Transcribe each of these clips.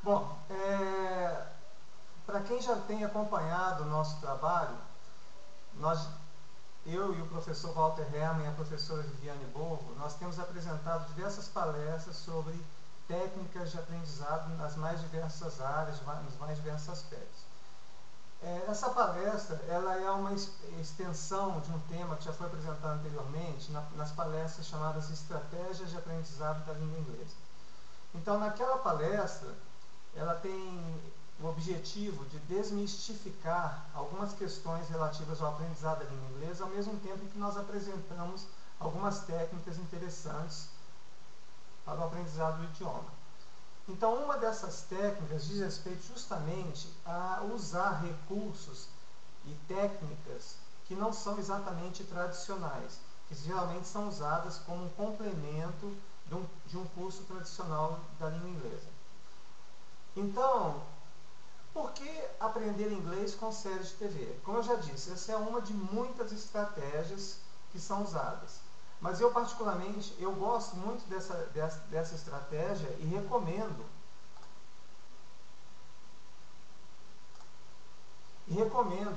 Bom, para quem já tem acompanhado o nosso trabalho, nós, eu e o professor Walter Herrmann e a professora Viviane Borgo, nós temos apresentado diversas palestras sobre técnicas de aprendizado nas mais diversas áreas, nos mais diversos aspectos. Essa palestra ela é uma extensão de um tema que já foi apresentado anteriormente nas palestras chamadas Estratégias de Aprendizado da Língua Inglesa. Então, naquela palestra, ela tem o objetivo de desmistificar algumas questões relativas ao aprendizado da língua inglesa, ao mesmo tempo que nós apresentamos algumas técnicas interessantes para o aprendizado do idioma. Então, uma dessas técnicas diz respeito justamente a usar recursos e técnicas que não são exatamente tradicionais, que geralmente são usadas como um complemento de um curso tradicional da língua inglesa. Então, por que aprender inglês com séries de TV? Como eu já disse, essa é uma de muitas estratégias que são usadas. Mas eu particularmente, eu gosto muito dessa estratégia e recomendo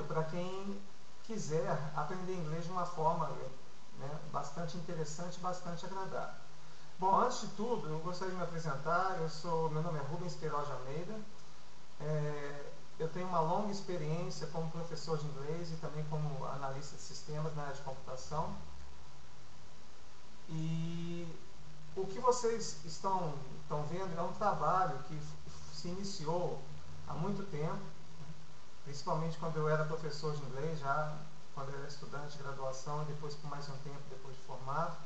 para quem quiser aprender inglês de uma forma bastante interessante e bastante agradável. Bom, antes de tudo, eu gostaria de me apresentar. Meu nome é Rubens Queiroz de Almeida. Eu tenho uma longa experiência como professor de inglês e também como analista de sistemas na área de computação. E o que vocês estão vendo é um trabalho que se iniciou há muito tempo, principalmente quando eu era professor de inglês, já quando eu era estudante de graduação e depois por mais um tempo depois de formado.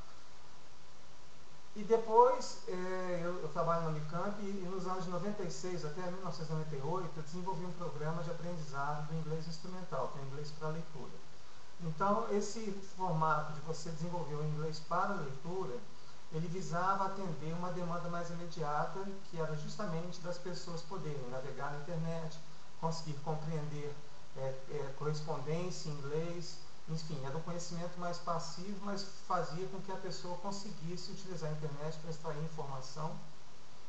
E depois eu trabalho na Unicamp e nos anos de 96 até 1998 eu desenvolvi um programa de aprendizado do inglês instrumental, que é o inglês para leitura. Então, esse formato de você desenvolver o inglês para leitura, ele visava atender uma demanda mais imediata, que era justamente das pessoas poderem navegar na internet, conseguir compreender correspondência em inglês, enfim, era um conhecimento mais passivo, mas fazia com que a pessoa conseguisse utilizar a internet para extrair informação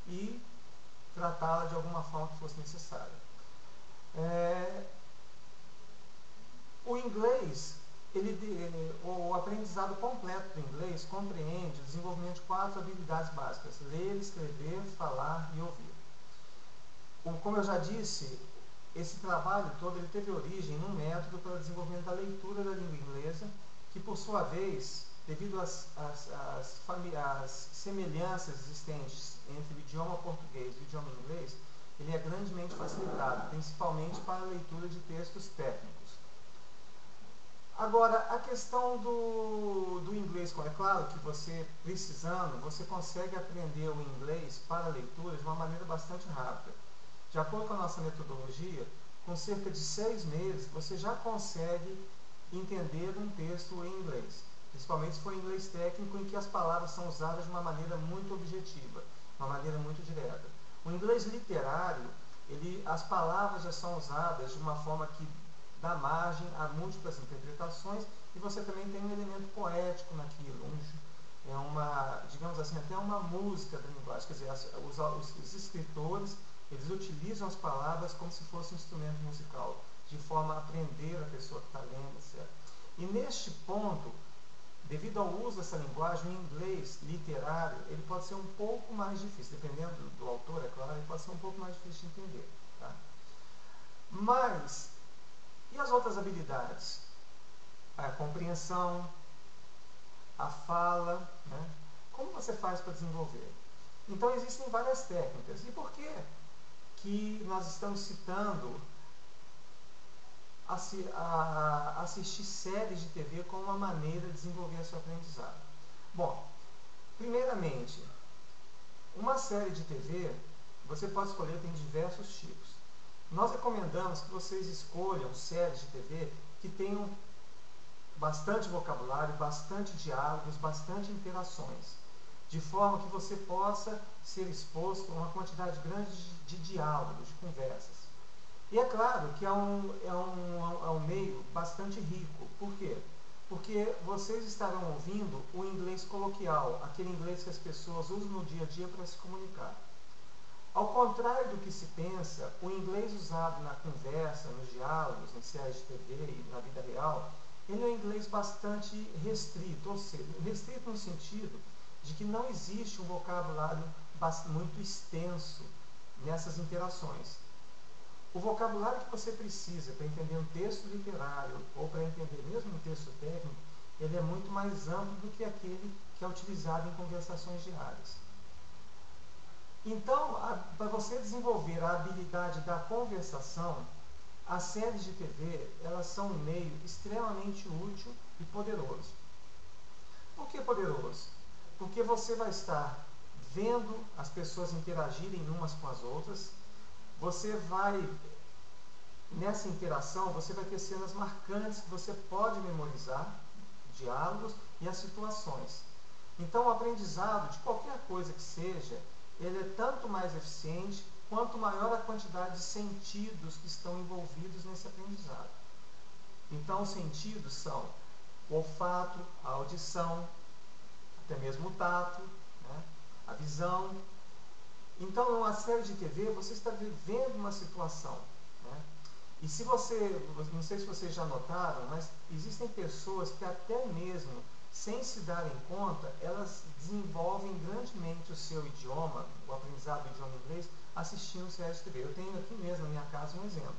e tratá-la de alguma forma que fosse necessária. O inglês, o aprendizado completo do inglês compreende o desenvolvimento de 4 habilidades básicas: ler, escrever, falar e ouvir. Como eu já disse, esse trabalho todo ele teve origem num método para o desenvolvimento da leitura da língua inglesa, que por sua vez, devido às semelhanças existentes entre o idioma português e o idioma inglês, ele é grandemente facilitado, principalmente para a leitura de textos técnicos. Agora, a questão do inglês, é claro que você, precisando, você consegue aprender o inglês para a leitura de uma maneira bastante rápida. De acordo com a nossa metodologia, com cerca de 6 meses, você já consegue entender um texto em inglês. Principalmente se for em inglês técnico, em que as palavras são usadas de uma maneira muito objetiva, uma maneira muito direta. O inglês literário, as palavras já são usadas de uma forma que dá margem a múltiplas interpretações, e você também tem um elemento poético naquilo, digamos assim, até uma música da linguagem. Quer dizer, os escritores, eles utilizam as palavras como se fosse um instrumento musical, de forma a aprender a pessoa que está lendo, etc. E neste ponto, devido ao uso dessa linguagem, o inglês literário, ele pode ser um pouco mais difícil, dependendo do autor, é claro, ele pode ser um pouco mais difícil de entender. Tá? Mas, e as outras habilidades? A compreensão, a fala, né? Como você faz para desenvolver? Então, existem várias técnicas. E por que nós estamos citando assistir séries de TV como uma maneira de desenvolver a sua aprendizado? Bom, primeiramente, uma série de TV, você pode escolher, tem diversos tipos. Nós recomendamos que vocês escolham séries de TV que tenham bastante vocabulário, bastante diálogos, bastante interações, de forma que você possa ser exposto a uma quantidade grande de diálogos, de conversas. E é claro que é um meio bastante rico. Por quê? Porque vocês estarão ouvindo o inglês coloquial, aquele inglês que as pessoas usam no dia a dia para se comunicar. Ao contrário do que se pensa, o inglês usado na conversa, nos diálogos, em séries de TV e na vida real, ele é um inglês bastante restrito, ou seja, restrito no sentido de que não existe um vocabulário muito extenso nessas interações. O vocabulário que você precisa para entender um texto literário ou para entender mesmo um texto técnico, ele é muito mais amplo do que aquele que é utilizado em conversações diárias. Então, para você desenvolver a habilidade da conversação, as séries de TV, elas são um meio extremamente útil e poderoso. Por que poderoso? Porque você vai estar vendo as pessoas interagirem umas com as outras, você vai, nessa interação, você vai ter cenas marcantes que você pode memorizar, diálogos e as situações. Então, o aprendizado de qualquer coisa que seja, ele é tanto mais eficiente quanto maior a quantidade de sentidos que estão envolvidos nesse aprendizado. Então, os sentidos são o olfato, a audição, até mesmo o tato, né, a visão. Então, numa série de TV, você está vivendo uma situação. Né? E se você, não sei se vocês já notaram, mas existem pessoas que até mesmo, sem se darem conta, elas desenvolvem grandemente o seu idioma, o aprendizado do idioma inglês, assistindo séries de TV. Eu tenho aqui mesmo na minha casa um exemplo.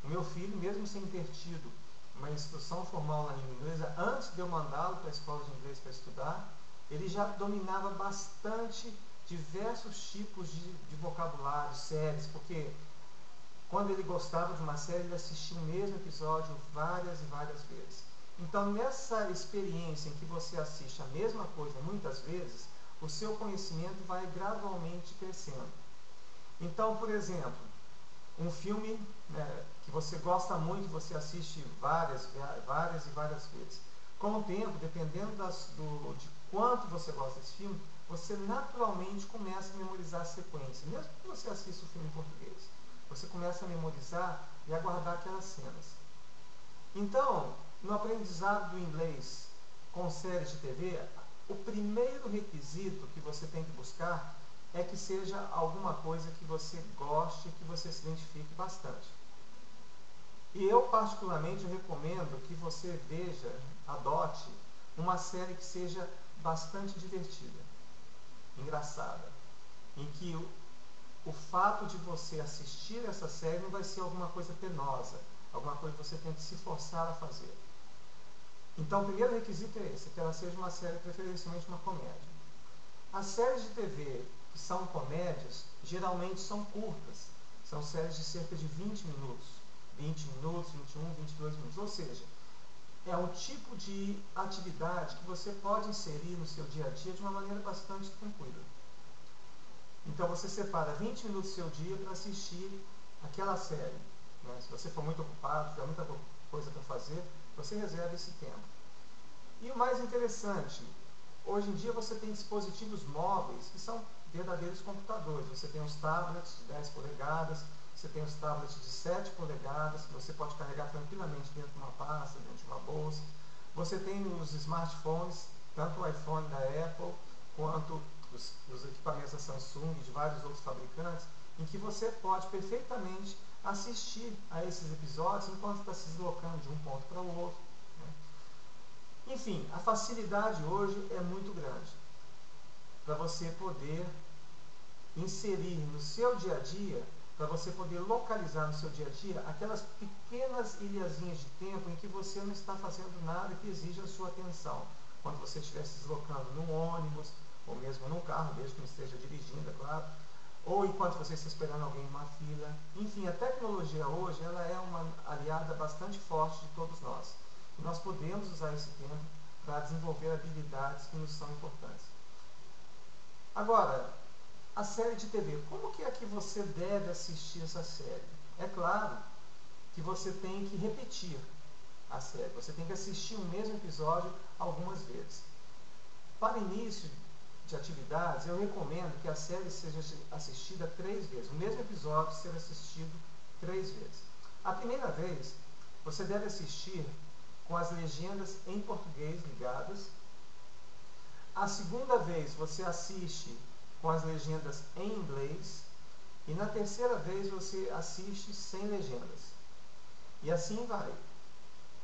O meu filho, mesmo sem ter tido uma instrução formal na língua inglesa, antes de eu mandá-lo para a escola de inglês para estudar, ele já dominava bastante diversos tipos de vocabulário, séries, porque quando ele gostava de uma série, ele assistia o mesmo episódio várias e várias vezes. Então, nessa experiência em que você assiste a mesma coisa muitas vezes, o seu conhecimento vai gradualmente crescendo. Então, por exemplo, um filme, né, que você gosta muito, você assiste várias e várias vezes. Com o tempo, dependendo de quanto você gosta desse filme, você naturalmente começa a memorizar a sequência. Mesmo que você assista o filme em português, você começa a memorizar e a guardar aquelas cenas. Então, no aprendizado do inglês com séries de TV, o primeiro requisito que você tem que buscar é que seja alguma coisa que você goste, que você se identifique bastante. E eu, particularmente, recomendo que você veja, adote, uma série que seja bastante divertida, engraçada, em que o fato de você assistir essa série não vai ser alguma coisa penosa, alguma coisa que você tem que se forçar a fazer. Então, o primeiro requisito é esse, que ela seja uma série, preferencialmente uma comédia. As séries de TV que são comédias, geralmente são curtas. São séries de cerca de 20 minutos. 20 minutos, 21, 22 minutos. Ou seja, é um tipo de atividade que você pode inserir no seu dia a dia de uma maneira bastante tranquila. Então, você separa 20 minutos do seu dia para assistir aquela série. Né? Se você for muito ocupado, tiver muita coisa para fazer, você reserva esse tempo. E o mais interessante, hoje em dia você tem dispositivos móveis que são verdadeiros computadores. Você tem os tablets de 10 polegadas, você tem os tablets de 7 polegadas, que você pode carregar tranquilamente dentro de uma pasta, dentro de uma bolsa. Você tem os smartphones, tanto o iPhone da Apple, quanto os equipamentos da Samsung e de vários outros fabricantes, em que você pode perfeitamente assistir a esses episódios enquanto está se deslocando de um ponto para o outro. Né? Enfim, a facilidade hoje é muito grande para você poder inserir no seu dia a dia, para você poder localizar no seu dia a dia aquelas pequenas ilhazinhas de tempo em que você não está fazendo nada que exija a sua atenção. Quando você estiver se deslocando num ônibus, ou mesmo num carro, desde que não esteja dirigindo, é claro, ou enquanto você está esperando alguém em uma fila. Enfim, a tecnologia hoje ela é uma aliada bastante forte de todos nós. E nós podemos usar esse tempo para desenvolver habilidades que nos são importantes. Agora, a série de TV, como que é que você deve assistir essa série? É claro que você tem que repetir a série, você tem que assistir o mesmo episódio algumas vezes. Para início de atividades, eu recomendo que a série seja assistida 3 vezes, o mesmo episódio ser assistido 3 vezes. A primeira vez, você deve assistir com as legendas em português ligadas. A segunda vez, você assiste com as legendas em inglês. e na terceira vez você assiste sem legendas. E assim vai.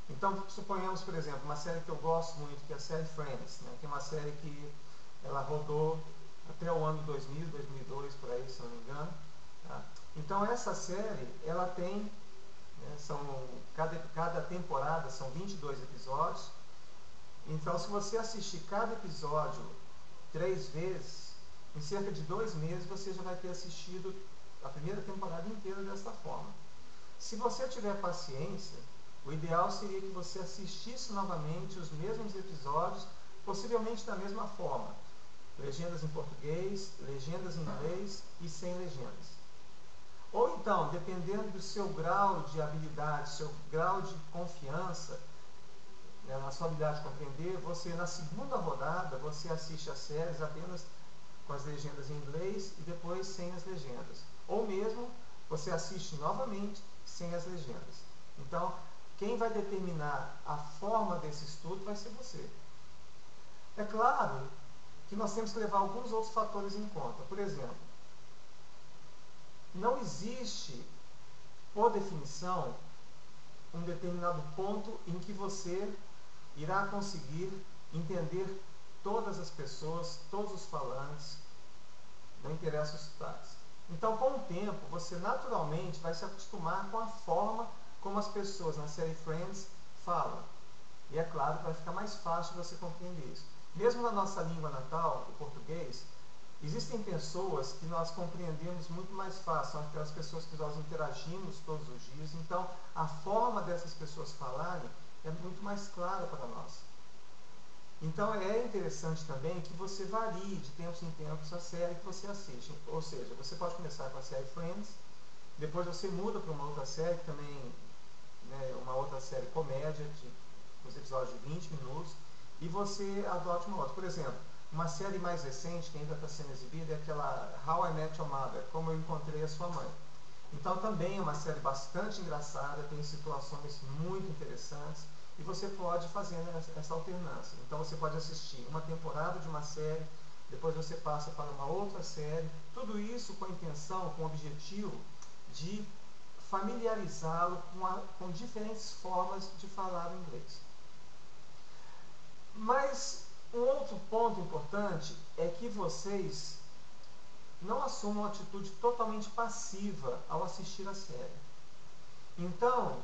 Então, suponhamos, por exemplo, uma série que eu gosto muito, que é a série Friends, né, que é uma série que ela rodou até o ano 2000, 2002, por aí, se não me engano. Tá? Então, essa série, ela tem, né, cada temporada são 22 episódios. Então, se você assistir cada episódio 3 vezes, em cerca de 2 meses, você já vai ter assistido a primeira temporada inteira dessa forma. Se você tiver paciência, o ideal seria que você assistisse novamente os mesmos episódios, possivelmente da mesma forma. Legendas em português, legendas em inglês e sem legendas. Ou então, dependendo do seu grau de habilidade, seu grau de confiança, né, na sua habilidade de compreender, você na segunda rodada, você assiste as séries apenas com as legendas em inglês e depois sem as legendas. Ou mesmo, você assiste novamente sem as legendas. Então, quem vai determinar a forma desse estudo vai ser você. É claro que nós temos que levar alguns outros fatores em conta. Por exemplo, não existe, por definição, um determinado ponto em que você irá conseguir entender todas as pessoas, todos os falantes, não interessa os sotaques. Então, com o tempo, você naturalmente vai se acostumar com a forma como as pessoas na série Friends falam. E é claro que vai ficar mais fácil você compreender isso. Mesmo na nossa língua natal, o português, existem pessoas que nós compreendemos muito mais fácil, são aquelas pessoas que nós interagimos todos os dias. Então, a forma dessas pessoas falarem é muito mais clara para nós. Então, é interessante também que você varie de tempos em tempos a série que você assiste. Ou seja, você pode começar com a série Friends, depois você muda para uma outra série, também, né, uma outra série comédia, com os episódios de 20 minutos, e você adote uma outra. Por exemplo, uma série mais recente que ainda está sendo exibida é aquela How I Met Your Mother, Como Eu Encontrei a Sua Mãe. Então também é uma série bastante engraçada, tem situações muito interessantes e você pode fazer essa alternância. Então você pode assistir uma temporada de uma série, depois você passa para uma outra série, tudo isso com a intenção, com o objetivo de familiarizá-lo com diferentes formas de falar o inglês. Mas um outro ponto importante é que vocês não assumam uma atitude totalmente passiva ao assistir a série. Então,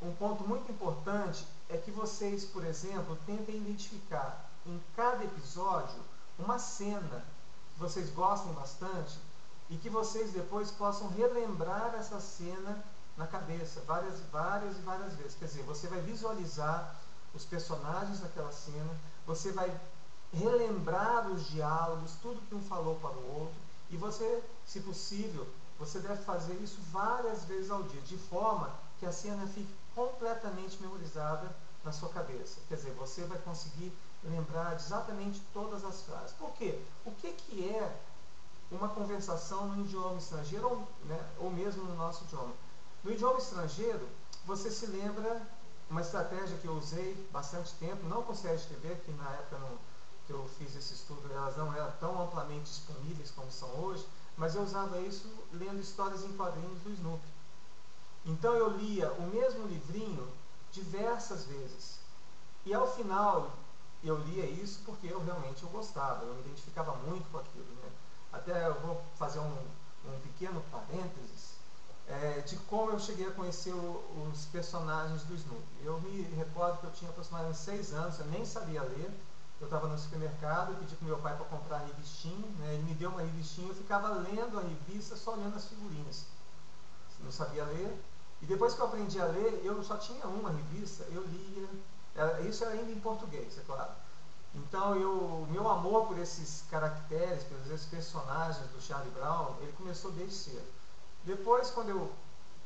um ponto muito importante é que vocês, por exemplo, tentem identificar em cada episódio uma cena que vocês gostem bastante e que vocês depois possam relembrar essa cena na cabeça várias vezes. Quer dizer, você vai visualizar os personagens daquela cena, você vai relembrar os diálogos, tudo que um falou para o outro, e você, se possível, você deve fazer isso várias vezes ao dia, de forma que a cena fique completamente memorizada na sua cabeça. Quer dizer, você vai conseguir lembrar exatamente todas as frases. Por quê? O que é uma conversação no idioma estrangeiro, ou mesmo no nosso idioma? No idioma estrangeiro, você se lembra uma estratégia que eu usei bastante tempo, não com séries de TV, que na época que eu fiz esse estudo, elas não eram tão amplamente disponíveis como são hoje, mas eu usava isso lendo histórias em quadrinhos do Snoopy. Então eu lia o mesmo livrinho diversas vezes. E ao final eu lia isso porque eu realmente gostava, eu me identificava muito com aquilo. Né? Até eu vou fazer um pequeno parênteses de como eu cheguei a conhecer os personagens do Snoopy. Eu me recordo que eu tinha aproximadamente 6 anos, eu nem sabia ler. Eu estava no supermercado, pedi para o meu pai para comprar a revistinha, né? Ele me deu uma revistinha, eu ficava lendo a revista, só olhando as figurinhas. Não sabia ler. E depois que eu aprendi a ler, eu só tinha uma revista, eu lia. Isso era ainda em português, é claro. Então, o meu amor por esses caracteres, por esses personagens do Charlie Brown, ele começou desde cedo. Depois, quando eu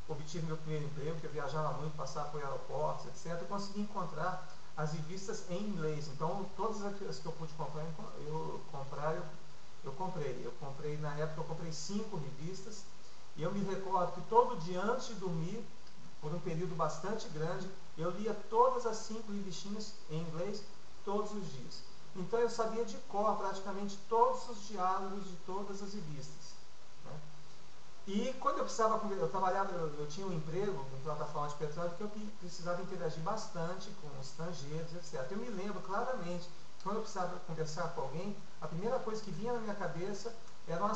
obtive meu primeiro emprego, que eu viajava muito, passava por aeroportos, etc., eu consegui encontrar as revistas em inglês. Então, todas as que eu pude comprar, eu comprei. Eu comprei, na época, eu comprei 5 revistas. E eu me recordo que todo dia antes de dormir, por um período bastante grande, eu lia todas as 5 revistinhas em inglês, todos os dias. Então, eu sabia de cor praticamente todos os diálogos de todas as revistas. Né? E quando eu trabalhava, eu tinha um emprego em plataforma de petróleo que eu precisava interagir bastante com os estrangeiros, etc. Eu me lembro claramente, quando eu precisava conversar com alguém, a primeira coisa que vinha na minha cabeça era uma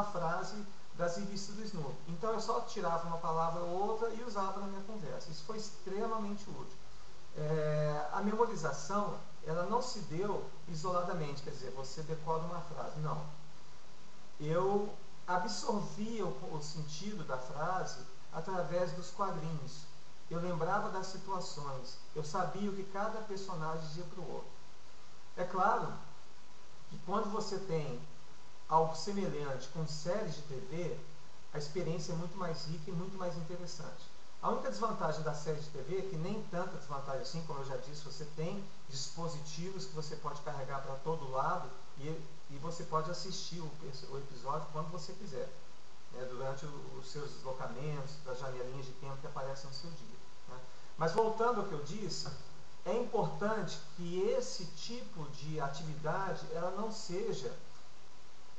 frase das revistas do Snoopy. Então eu só tirava uma palavra ou outra e usava na minha conversa. Isso foi extremamente útil. A memorização, ela não se deu isoladamente, quer dizer, você decora uma frase, não. Eu absorvia o sentido da frase através dos quadrinhos. Eu lembrava das situações, eu sabia o que cada personagem dizia para o outro. É claro que quando você tem algo semelhante com séries de TV, a experiência é muito mais rica e muito mais interessante. A única desvantagem da série de TV, que nem tanta desvantagem assim, como eu já disse, você tem dispositivos que você pode carregar para todo lado e você pode assistir o episódio quando você quiser, né, durante os seus deslocamentos, das janelinhas de tempo que aparecem no seu dia. Né. Mas voltando ao que eu disse, é importante que esse tipo de atividade ela não seja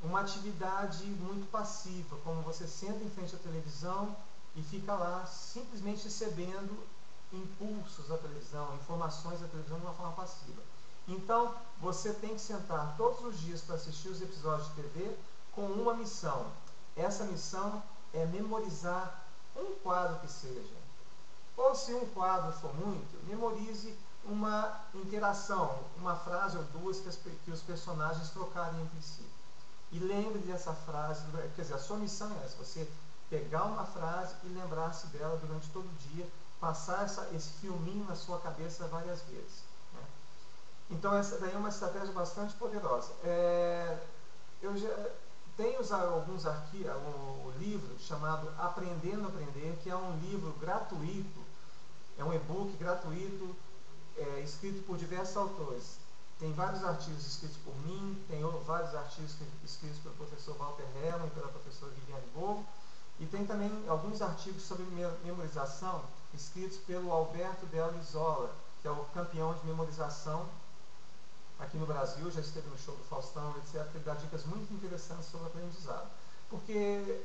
uma atividade muito passiva, como você senta em frente à televisão e fica lá simplesmente recebendo impulsos da televisão, informações da televisão de uma forma passiva. Então, você tem que sentar todos os dias para assistir os episódios de TV com uma missão. Essa missão é memorizar um quadro que seja. Ou se um quadro for muito, memorize uma interação, uma frase ou duas que os personagens trocarem entre si. E lembre dessa frase, quer dizer, a sua missão é essa, você pegar uma frase e lembrar-se dela durante todo o dia, passar esse filminho na sua cabeça várias vezes. Né? Então essa daí é uma estratégia bastante poderosa. Eu já tenho alguns artigos, um livro chamado Aprendendo a Aprender, que é um livro gratuito, é um e-book gratuito, escrito por diversos autores. Tem vários artigos escritos por mim, tem vários artigos escritos pelo professor Walter Herrmann e pela professora Viviane Bovo, e tem também alguns artigos sobre memorização escritos pelo Alberto Del Isola, que é o campeão de memorização aqui no Brasil, já esteve no show do Faustão, etc. Ele dá dicas muito interessantes sobre aprendizado. Porque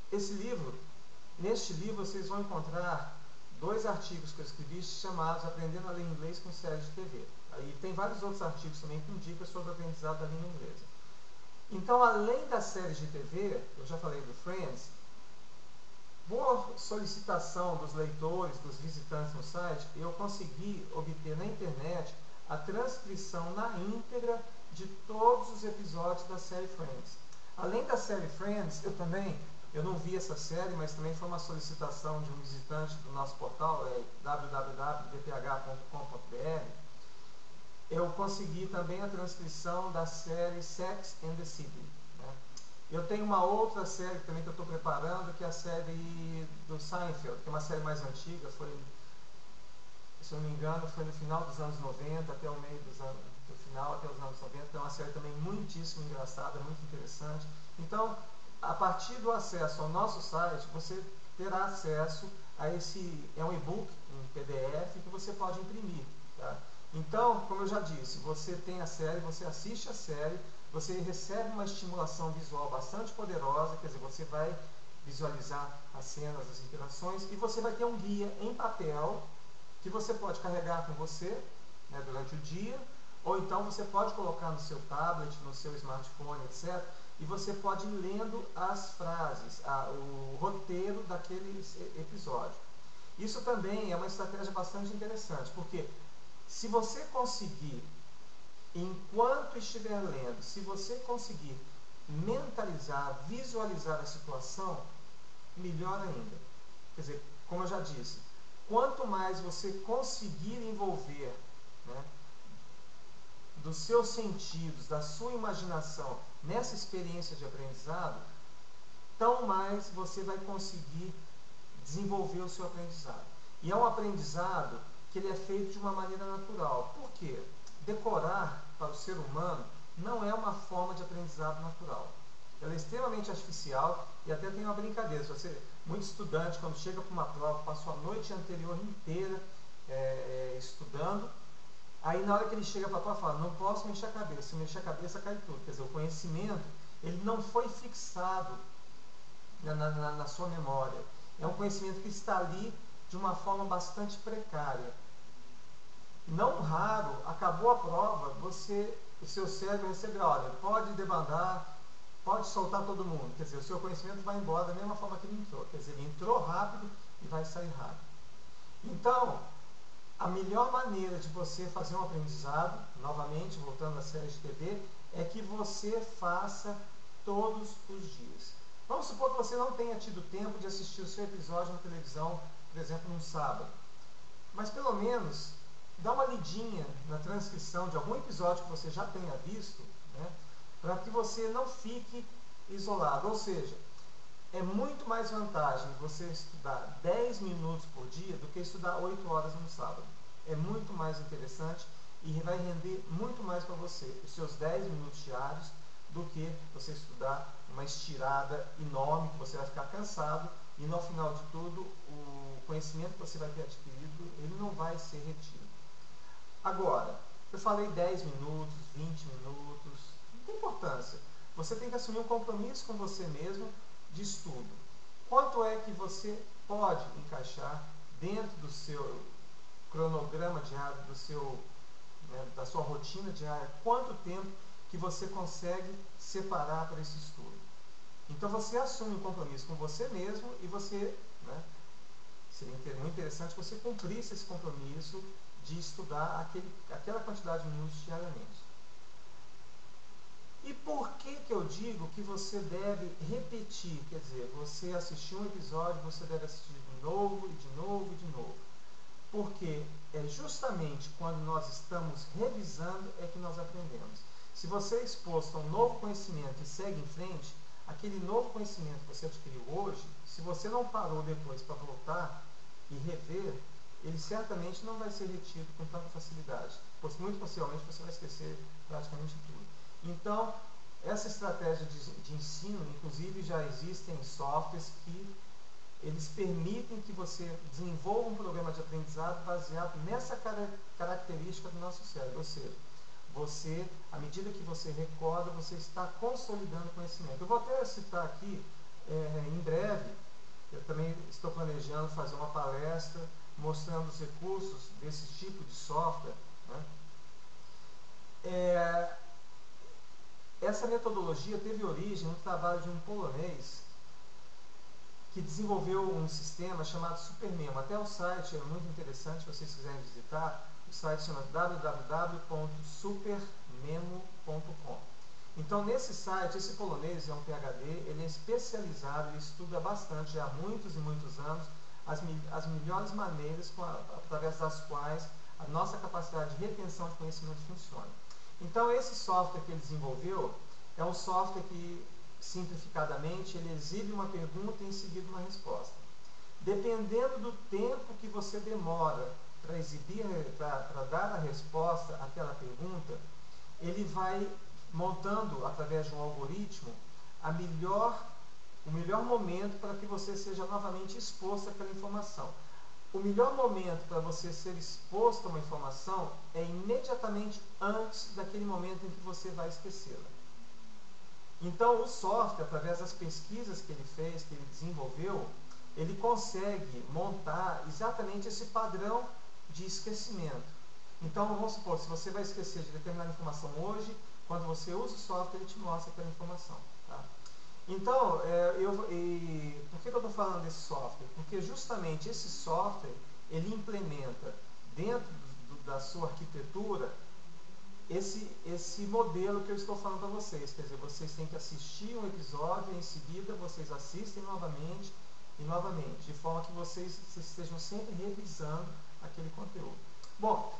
neste livro vocês vão encontrar 2 artigos que eu escrevi chamados Aprendendo a Ler Inglês com Séries de TV. E tem vários outros artigos também com dicas sobre o aprendizado da língua inglesa. Então, além das séries de TV, eu já falei do Friends, por solicitação dos leitores, dos visitantes no site, eu consegui obter na internet a transcrição na íntegra de todos os episódios da série Friends. Além da série Friends, eu não vi essa série, mas também foi uma solicitação de um visitante do nosso portal, www.dph.com.br. Eu consegui também a transcrição da série Sex and the City. Né? Eu tenho uma outra série também que eu estou preparando, que é a série do Seinfeld, que é uma série mais antiga, se eu não me engano, foi no final dos anos 90, até o meio do final, até os anos 90, é uma série também muitíssimo engraçada, muito interessante. Então, a partir do acesso ao nosso site, você terá acesso a é um e-book, um PDF, que você pode imprimir. Tá? Então, como eu já disse, você tem a série, você assiste a série, você recebe uma estimulação visual bastante poderosa, quer dizer, você vai visualizar as cenas, as interações, e você vai ter um guia em papel que você pode carregar com você, né, durante o dia, ou então você pode colocar no seu tablet, no seu smartphone, etc., e você pode ir lendo as frases, o roteiro daquele episódio. Isso também é uma estratégia bastante interessante, porque se você conseguir, enquanto estiver lendo, se você conseguir mentalizar, visualizar a situação, melhor ainda. Quer dizer, como eu já disse, quanto mais você conseguir envolver, né, dos seus sentidos, da sua imaginação nessa experiência de aprendizado, tão mais você vai conseguir desenvolver o seu aprendizado. E é um aprendizado que ele é feito de uma maneira natural. Por quê? Decorar, para o ser humano, não é uma forma de aprendizado natural. Ela é extremamente artificial e até tem uma brincadeira. Muito estudante, quando chega para uma prova, passou a noite anterior inteira estudando, aí na hora que ele chega para a prova, fala, não posso mexer a cabeça, se mexer a cabeça cai tudo. Quer dizer, o conhecimento, ele não foi fixado na sua memória. É um conhecimento que está ali de uma forma bastante precária. Não raro, acabou a prova, o seu cérebro recebe a ordem, pode debandar, pode soltar todo mundo. Quer dizer, o seu conhecimento vai embora da mesma forma que ele entrou. Quer dizer, ele entrou rápido e vai sair rápido. Então, a melhor maneira de você fazer um aprendizado, novamente, voltando à série de TV, é que você faça todos os dias. Vamos supor que você não tenha tido tempo de assistir o seu episódio na televisão, por exemplo, num sábado. Mas pelo menos, dá uma lidinha na transcrição de algum episódio que você já tenha visto, né, para que você não fique isolado. Ou seja, é muito mais vantagem você estudar 10 minutos por dia do que estudar 8 horas no sábado. É muito mais interessante e vai render muito mais para você os seus 10 minutos diários do que você estudar uma estirada enorme, que você vai ficar cansado e no final de tudo o conhecimento que você vai ter adquirido, ele não vai ser retido. Agora, eu falei 10 minutos, 20 minutos, não tem importância. Você tem que assumir um compromisso com você mesmo de estudo. Quanto é que você pode encaixar dentro do seu cronograma diário, da sua rotina diária? Quanto tempo que você consegue separar para esse estudo? Então você assume um compromisso com você mesmo e você, seria muito interessante que você cumprisse esse compromisso de estudar aquela quantidade de minutos diariamente. E por que eu digo que você deve repetir? Quer dizer, você assistiu um episódio, você deve assistir de novo, e de novo, e de novo. Porque é justamente quando nós estamos revisando é que nós aprendemos. Se você é exposto a um novo conhecimento e segue em frente, aquele novo conhecimento que você adquiriu hoje, se você não parou depois para voltar e rever, ele certamente não vai ser retido com tanta facilidade. Muito possivelmente você vai esquecer praticamente tudo. Então, essa estratégia de ensino, inclusive já existem softwares que eles permitem que você desenvolva um programa de aprendizado baseado nessa característica do nosso cérebro. Ou seja, você, à medida que você recorda, você está consolidando conhecimento. Eu vou até citar aqui, em breve, eu também estou planejando fazer uma palestra mostrando os recursos desse tipo de software. Essa metodologia teve origem no trabalho de um polonês que desenvolveu um sistema chamado SuperMemo. Até o site é muito interessante, se vocês quiserem visitar. O site chama www.supermemo.com. Então, nesse site, esse polonês é um PhD, ele é especializado, ele estuda bastante, há muitos e muitos anos, as melhores maneiras através das quais a nossa capacidade de retenção de conhecimento funciona. Então, esse software que ele desenvolveu é um software que, simplificadamente, ele exibe uma pergunta e em seguida uma resposta. Dependendo do tempo que você demora para dar a resposta àquela pergunta, ele vai montando, através de um algoritmo, o melhor momento para que você seja novamente exposto àquela informação. O melhor momento para você ser exposto a uma informação é imediatamente antes daquele momento em que você vai esquecê-la. Então, o software, através das pesquisas que ele fez, que ele desenvolveu, ele consegue montar exatamente esse padrão de esquecimento. Então, vamos supor, se você vai esquecer de determinada informação hoje, quando você usa o software, ele te mostra aquela informação. Tá? Então, por que eu estou falando desse software? Porque justamente esse software, ele implementa dentro da sua arquitetura esse modelo que eu estou falando para vocês. Quer dizer, vocês têm que assistir um episódio e em seguida vocês assistem novamente e novamente, de forma que vocês estejam sempre revisando aquele conteúdo. Bom,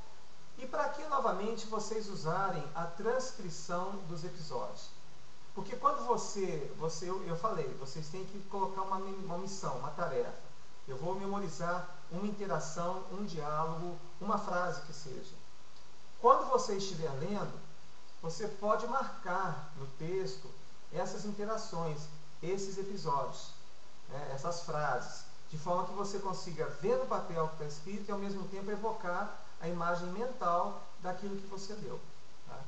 e para que novamente vocês usarem a transcrição dos episódios? Porque quando eu falei, vocês têm que colocar uma missão, uma tarefa. Eu vou memorizar uma interação, um diálogo, uma frase que seja. Quando você estiver lendo, você pode marcar no texto essas interações, esses episódios, essas frases, de forma que você consiga ver no papel que está escrito e ao mesmo tempo evocar a imagem mental daquilo que você leu. Tá?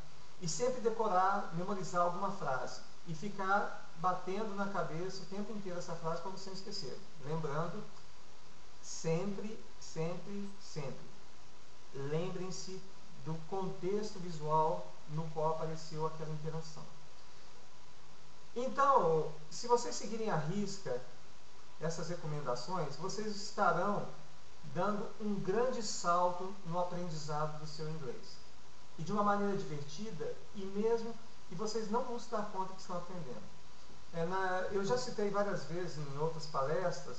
E sempre decorar, memorizar alguma frase. e ficar batendo na cabeça o tempo inteiro essa frase para você não esquecer. Lembrando, sempre, sempre, sempre, lembrem-se do contexto visual no qual apareceu aquela interação. Então, se vocês seguirem à risca essas recomendações, vocês estarão dando um grande salto no aprendizado do seu inglês. E de uma maneira divertida, e vocês não vão se dar conta que estão aprendendo. Eu já citei várias vezes em outras palestras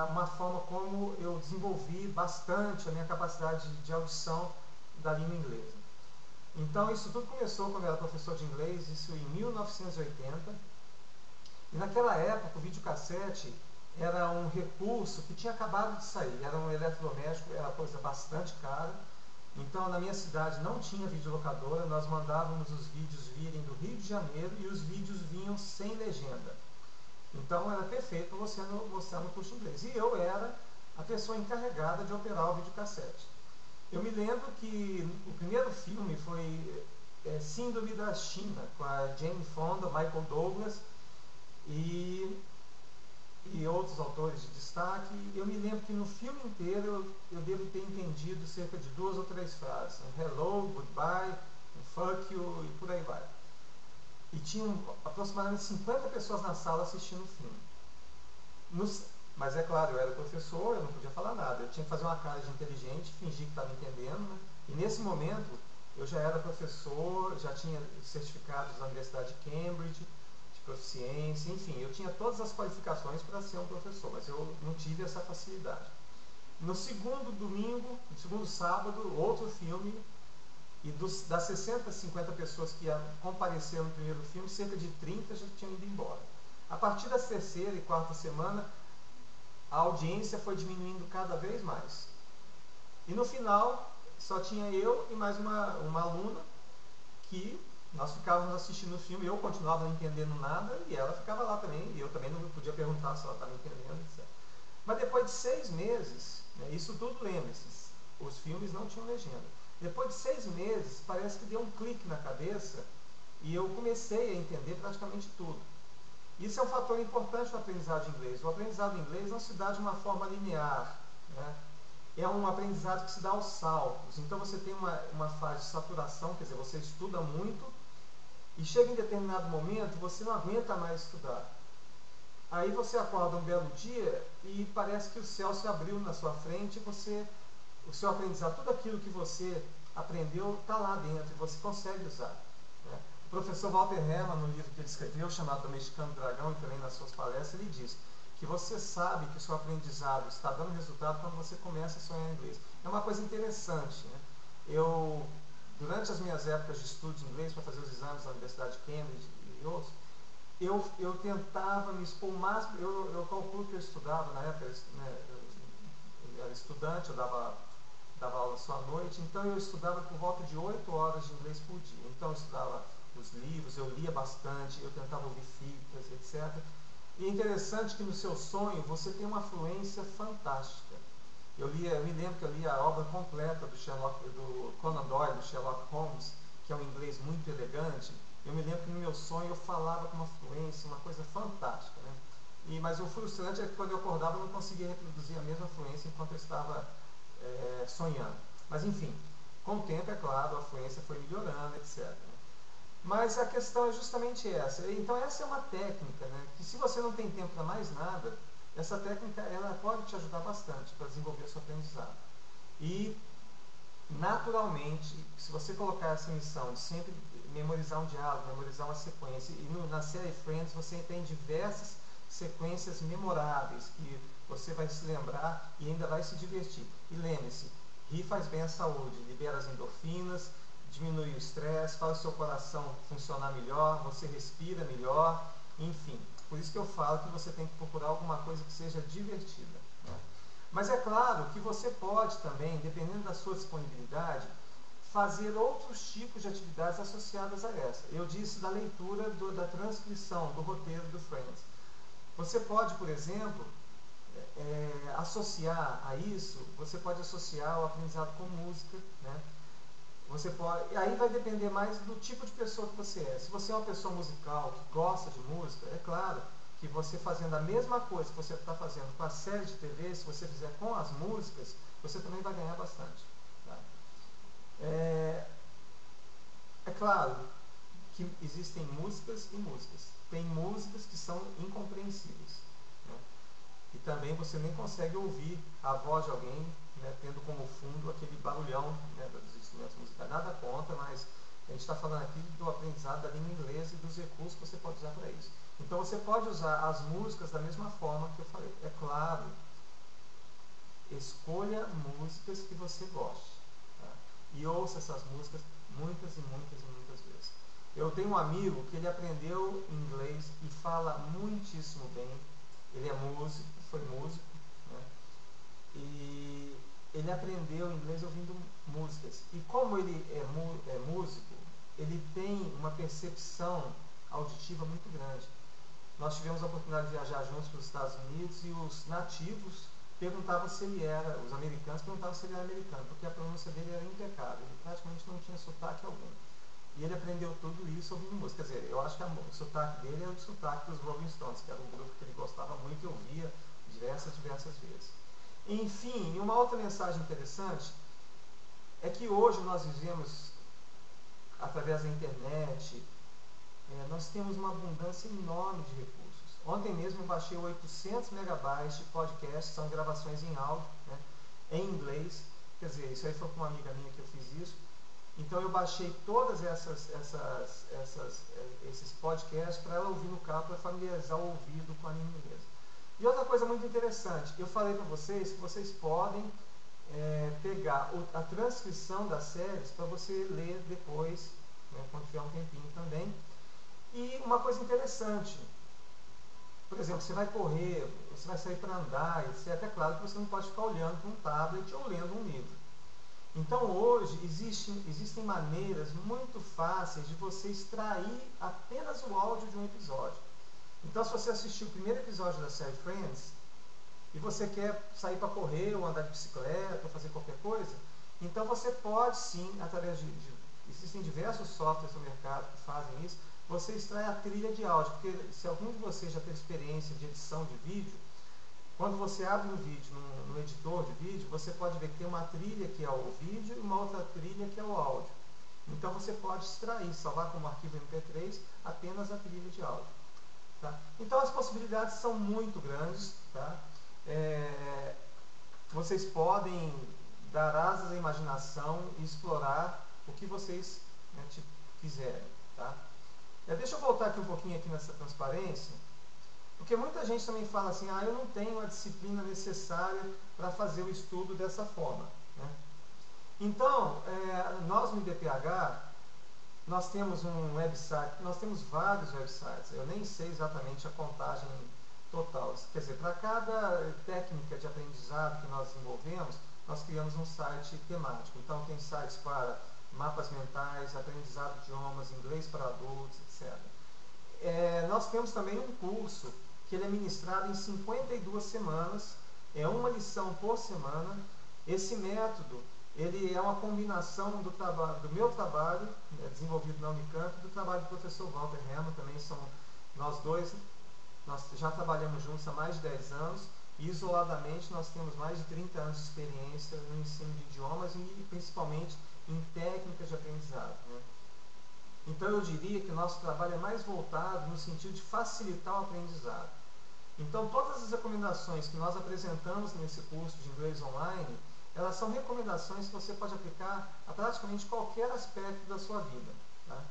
uma forma como eu desenvolvi bastante a minha capacidade de audição da língua inglesa. Então, isso tudo começou quando eu era professor de inglês, isso em 1980. E naquela época, o videocassete era um recurso que tinha acabado de sair. Era um eletrodoméstico, era coisa bastante cara. Então, na minha cidade não tinha videolocadora, nós mandávamos os vídeos virem do Rio de Janeiro e os vídeos vinham sem legenda. Então, era perfeito para você mostrar no curso de inglês. E eu era a pessoa encarregada de operar o videocassete. Eu me lembro que o primeiro filme foi Síndrome da China, com a Jane Fonda, Michael Douglas e outros autores de destaque. Eu me lembro que no filme inteiro eu devo ter entendido cerca de 2 ou 3 frases. Um hello, goodbye, um fuck you e por aí vai. E tinham aproximadamente 50 pessoas na sala assistindo o filme. Mas é claro, eu era professor, eu não podia falar nada. Eu tinha que fazer uma cara de inteligente, fingir que estava entendendo, né? E nesse momento, eu já era professor, já tinha certificados da Universidade de Cambridge, de proficiência, enfim, eu tinha todas as qualificações para ser um professor, mas eu não tive essa facilidade. No segundo domingo, no segundo sábado, outro filme, e das 60, 50 pessoas que compareceram no primeiro filme, cerca de 30 já tinham ido embora. A partir da terceira e quarta semana, a audiência foi diminuindo cada vez mais. E no final, só tinha eu e mais uma aluna que nós ficávamos assistindo o filme, eu continuava não entendendo nada e ela ficava lá também, e eu também não podia perguntar se ela estava entendendo, etc. Mas depois de 6 meses, isso tudo lembre-se, os filmes não tinham legenda. Depois de 6 meses, parece que deu um clique na cabeça e eu comecei a entender praticamente tudo. Isso é um fator importante no aprendizado de inglês. O aprendizado em inglês não se dá de uma forma linear, né? É um aprendizado que se dá aos saltos. Então você tem uma fase de saturação, quer dizer, você estuda muito e chega em determinado momento você não aguenta mais estudar. Aí você acorda um belo dia e parece que o céu se abriu na sua frente e o seu aprendizado, tudo aquilo que você aprendeu está lá dentro e você consegue usar. O professor Walter Herrmann, no livro que ele escreveu, chamado Domesticando o Dragão, e também nas suas palestras, ele diz que você sabe que o seu aprendizado está dando resultado quando você começa a sonhar em inglês. É uma coisa interessante, né? Durante as minhas épocas de estudo de inglês, para fazer os exames na Universidade de Cambridge e outros, eu tentava me expor o máximo. Eu calculo que eu estudava, na época, né, eu era estudante, eu dava aula só à noite, então eu estudava por volta de 8 horas de inglês por dia. Então eu estudava os livros, eu lia bastante, eu tentava ouvir fitas, etc. E é interessante que no seu sonho você tem uma fluência fantástica. Eu me lembro que eu li a obra completa do Conan Doyle, do Sherlock Holmes, que é um inglês muito elegante. Eu me lembro que no meu sonho eu falava com uma fluência, uma coisa fantástica, né? Mas o frustrante é que quando eu acordava eu não conseguia reproduzir a mesma fluência enquanto eu estava sonhando. Mas enfim, com o tempo, é claro, a fluência foi melhorando, etc. Mas a questão é justamente essa. Então essa é uma técnica, né, que se você não tem tempo para mais nada, essa técnica ela pode te ajudar bastante para desenvolver o seu aprendizado. E naturalmente, se você colocar essa missão de sempre memorizar um diálogo, memorizar uma sequência, e na série Friends você tem diversas sequências memoráveis que você vai se lembrar e ainda vai se divertir. E lembre-se, rir faz bem à saúde, libera as endorfinas, diminui o estresse, faz o seu coração funcionar melhor, você respira melhor, enfim. Por isso que eu falo que você tem que procurar alguma coisa que seja divertida, né? Mas é claro que você pode também, dependendo da sua disponibilidade, fazer outros tipos de atividades associadas a essa. Eu disse da leitura, da transcrição, do roteiro do Friends. Você pode, por exemplo, associar a isso, você pode associar o aprendizado com música, né? Você pode, aí vai depender mais do tipo de pessoa que você é. Se você é uma pessoa musical, que gosta de música, é claro que você fazendo a mesma coisa que você está fazendo com a série de TV, se você fizer com as músicas, você também vai ganhar bastante. Tá? É claro que existem músicas e músicas. Tem músicas que são incompreensíveis. Né? E também você nem consegue ouvir a voz de alguém, né, tendo como fundo aquele barulhão, né, dos instrumentos musicais. Nada contra, mas a gente está falando aqui do aprendizado da língua inglesa e dos recursos que você pode usar para isso. Então você pode usar as músicas da mesma forma que eu falei. É claro, escolha músicas que você goste. Tá? E ouça essas músicas muitas e muitas e muitas vezes. Eu tenho um amigo que ele aprendeu inglês e fala muitíssimo bem. Ele é músico, foi músico, né? E ele aprendeu inglês ouvindo músicas. E como ele é músico, ele tem uma percepção auditiva muito grande. Nós tivemos a oportunidade de viajar juntos para os Estados Unidos e os nativos perguntavam se ele era, os americanos perguntavam se ele era americano, porque a pronúncia dele era impecável, ele praticamente não tinha sotaque algum. E ele aprendeu tudo isso ouvindo música. Quer dizer, eu acho que o sotaque dele é o sotaque dos Rolling Stones, que era um grupo que ele gostava muito e ouvia diversas vezes. Enfim, uma outra mensagem interessante é que hoje nós vivemos, através da internet, nós temos uma abundância enorme de recursos. Ontem mesmo eu baixei 800 megabytes de podcast, são gravações em áudio, né, em inglês. Quer dizer, isso aí foi com uma amiga minha que eu fiz isso. Então eu baixei todas esses podcasts para ela ouvir no carro, para familiarizar o ouvido com a língua inglesa. E outra coisa muito interessante, eu falei para vocês que vocês podem pegar a transcrição das séries para você ler depois, né, quando tiver um tempinho também. E uma coisa interessante, por exemplo, você vai correr, você vai sair para andar, etc. É claro que você não pode ficar olhando para um tablet ou lendo um livro. Então hoje existem maneiras muito fáceis de você extrair apenas o áudio de um episódio. Então se você assistiu o primeiro episódio da série Friends e você quer sair para correr ou andar de bicicleta ou fazer qualquer coisa, então você pode sim, através existem diversos softwares no mercado que fazem isso, você extrai a trilha de áudio, porque se algum de vocês já teve experiência de edição de vídeo, quando você abre um vídeo no editor de vídeo, você pode ver que tem uma trilha que é o vídeo e uma outra trilha que é o áudio. Então você pode extrair, salvar como arquivo MP3 apenas a trilha de áudio. Tá? Então as possibilidades são muito grandes. Tá? Vocês podem dar asas à imaginação e explorar o que vocês, né, quiserem. Tá? Deixa eu voltar aqui um pouquinho aqui nessa transparência. Porque muita gente também fala assim, eu não tenho a disciplina necessária para fazer o estudo dessa forma. Né? Então, nós no IBPH, nós temos um website, nós temos vários websites, eu nem sei exatamente a contagem total. Quer dizer, para cada técnica de aprendizado que nós desenvolvemos, nós criamos um site temático. Então tem sites para mapas mentais, aprendizado de idiomas, inglês para adultos, etc. Nós temos também um curso que ele é ministrado em 52 semanas, é uma lição por semana. Esse método, ele é uma combinação do meu trabalho, desenvolvido na Unicamp, do trabalho do professor Walter Hermann, também nós dois, nós já trabalhamos juntos há mais de 10 anos, e isoladamente nós temos mais de 30 anos de experiência no ensino de idiomas e principalmente em técnicas de aprendizado. Né? Então eu diria que o nosso trabalho é mais voltado no sentido de facilitar o aprendizado. Então todas as recomendações que nós apresentamos nesse curso de inglês online, elas são recomendações que você pode aplicar a praticamente qualquer aspecto da sua vida. Tá?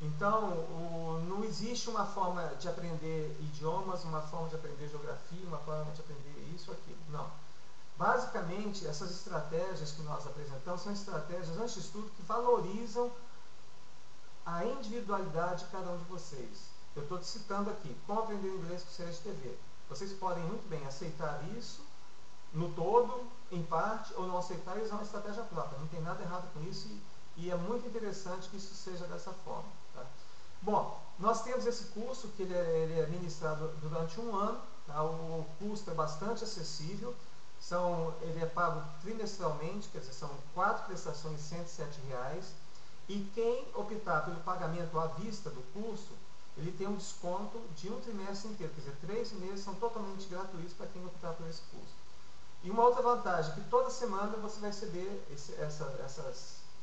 Então não existe uma forma de aprender idiomas, uma forma de aprender geografia, uma forma de aprender isso ou aquilo. Não. Basicamente, essas estratégias que nós apresentamos são estratégias, antes de tudo, que valorizam a individualidade de cada um de vocês. Eu estou te citando aqui, como aprender inglês com série de TV. Vocês podem muito bem aceitar isso no todo, em parte, ou não aceitar e usar uma estratégia própria. Não tem nada errado com isso e é muito interessante que isso seja dessa forma. Tá? Bom, nós temos esse curso que ele é ministrado durante um ano. Tá? O custo é bastante acessível. Ele é pago trimestralmente, quer dizer, são 4 prestações de R$107. E quem optar pelo pagamento à vista do curso, ele tem um desconto de um trimestre inteiro, quer dizer, 3 meses são totalmente gratuitos para quem optar por esse curso. E uma outra vantagem, que toda semana você vai receber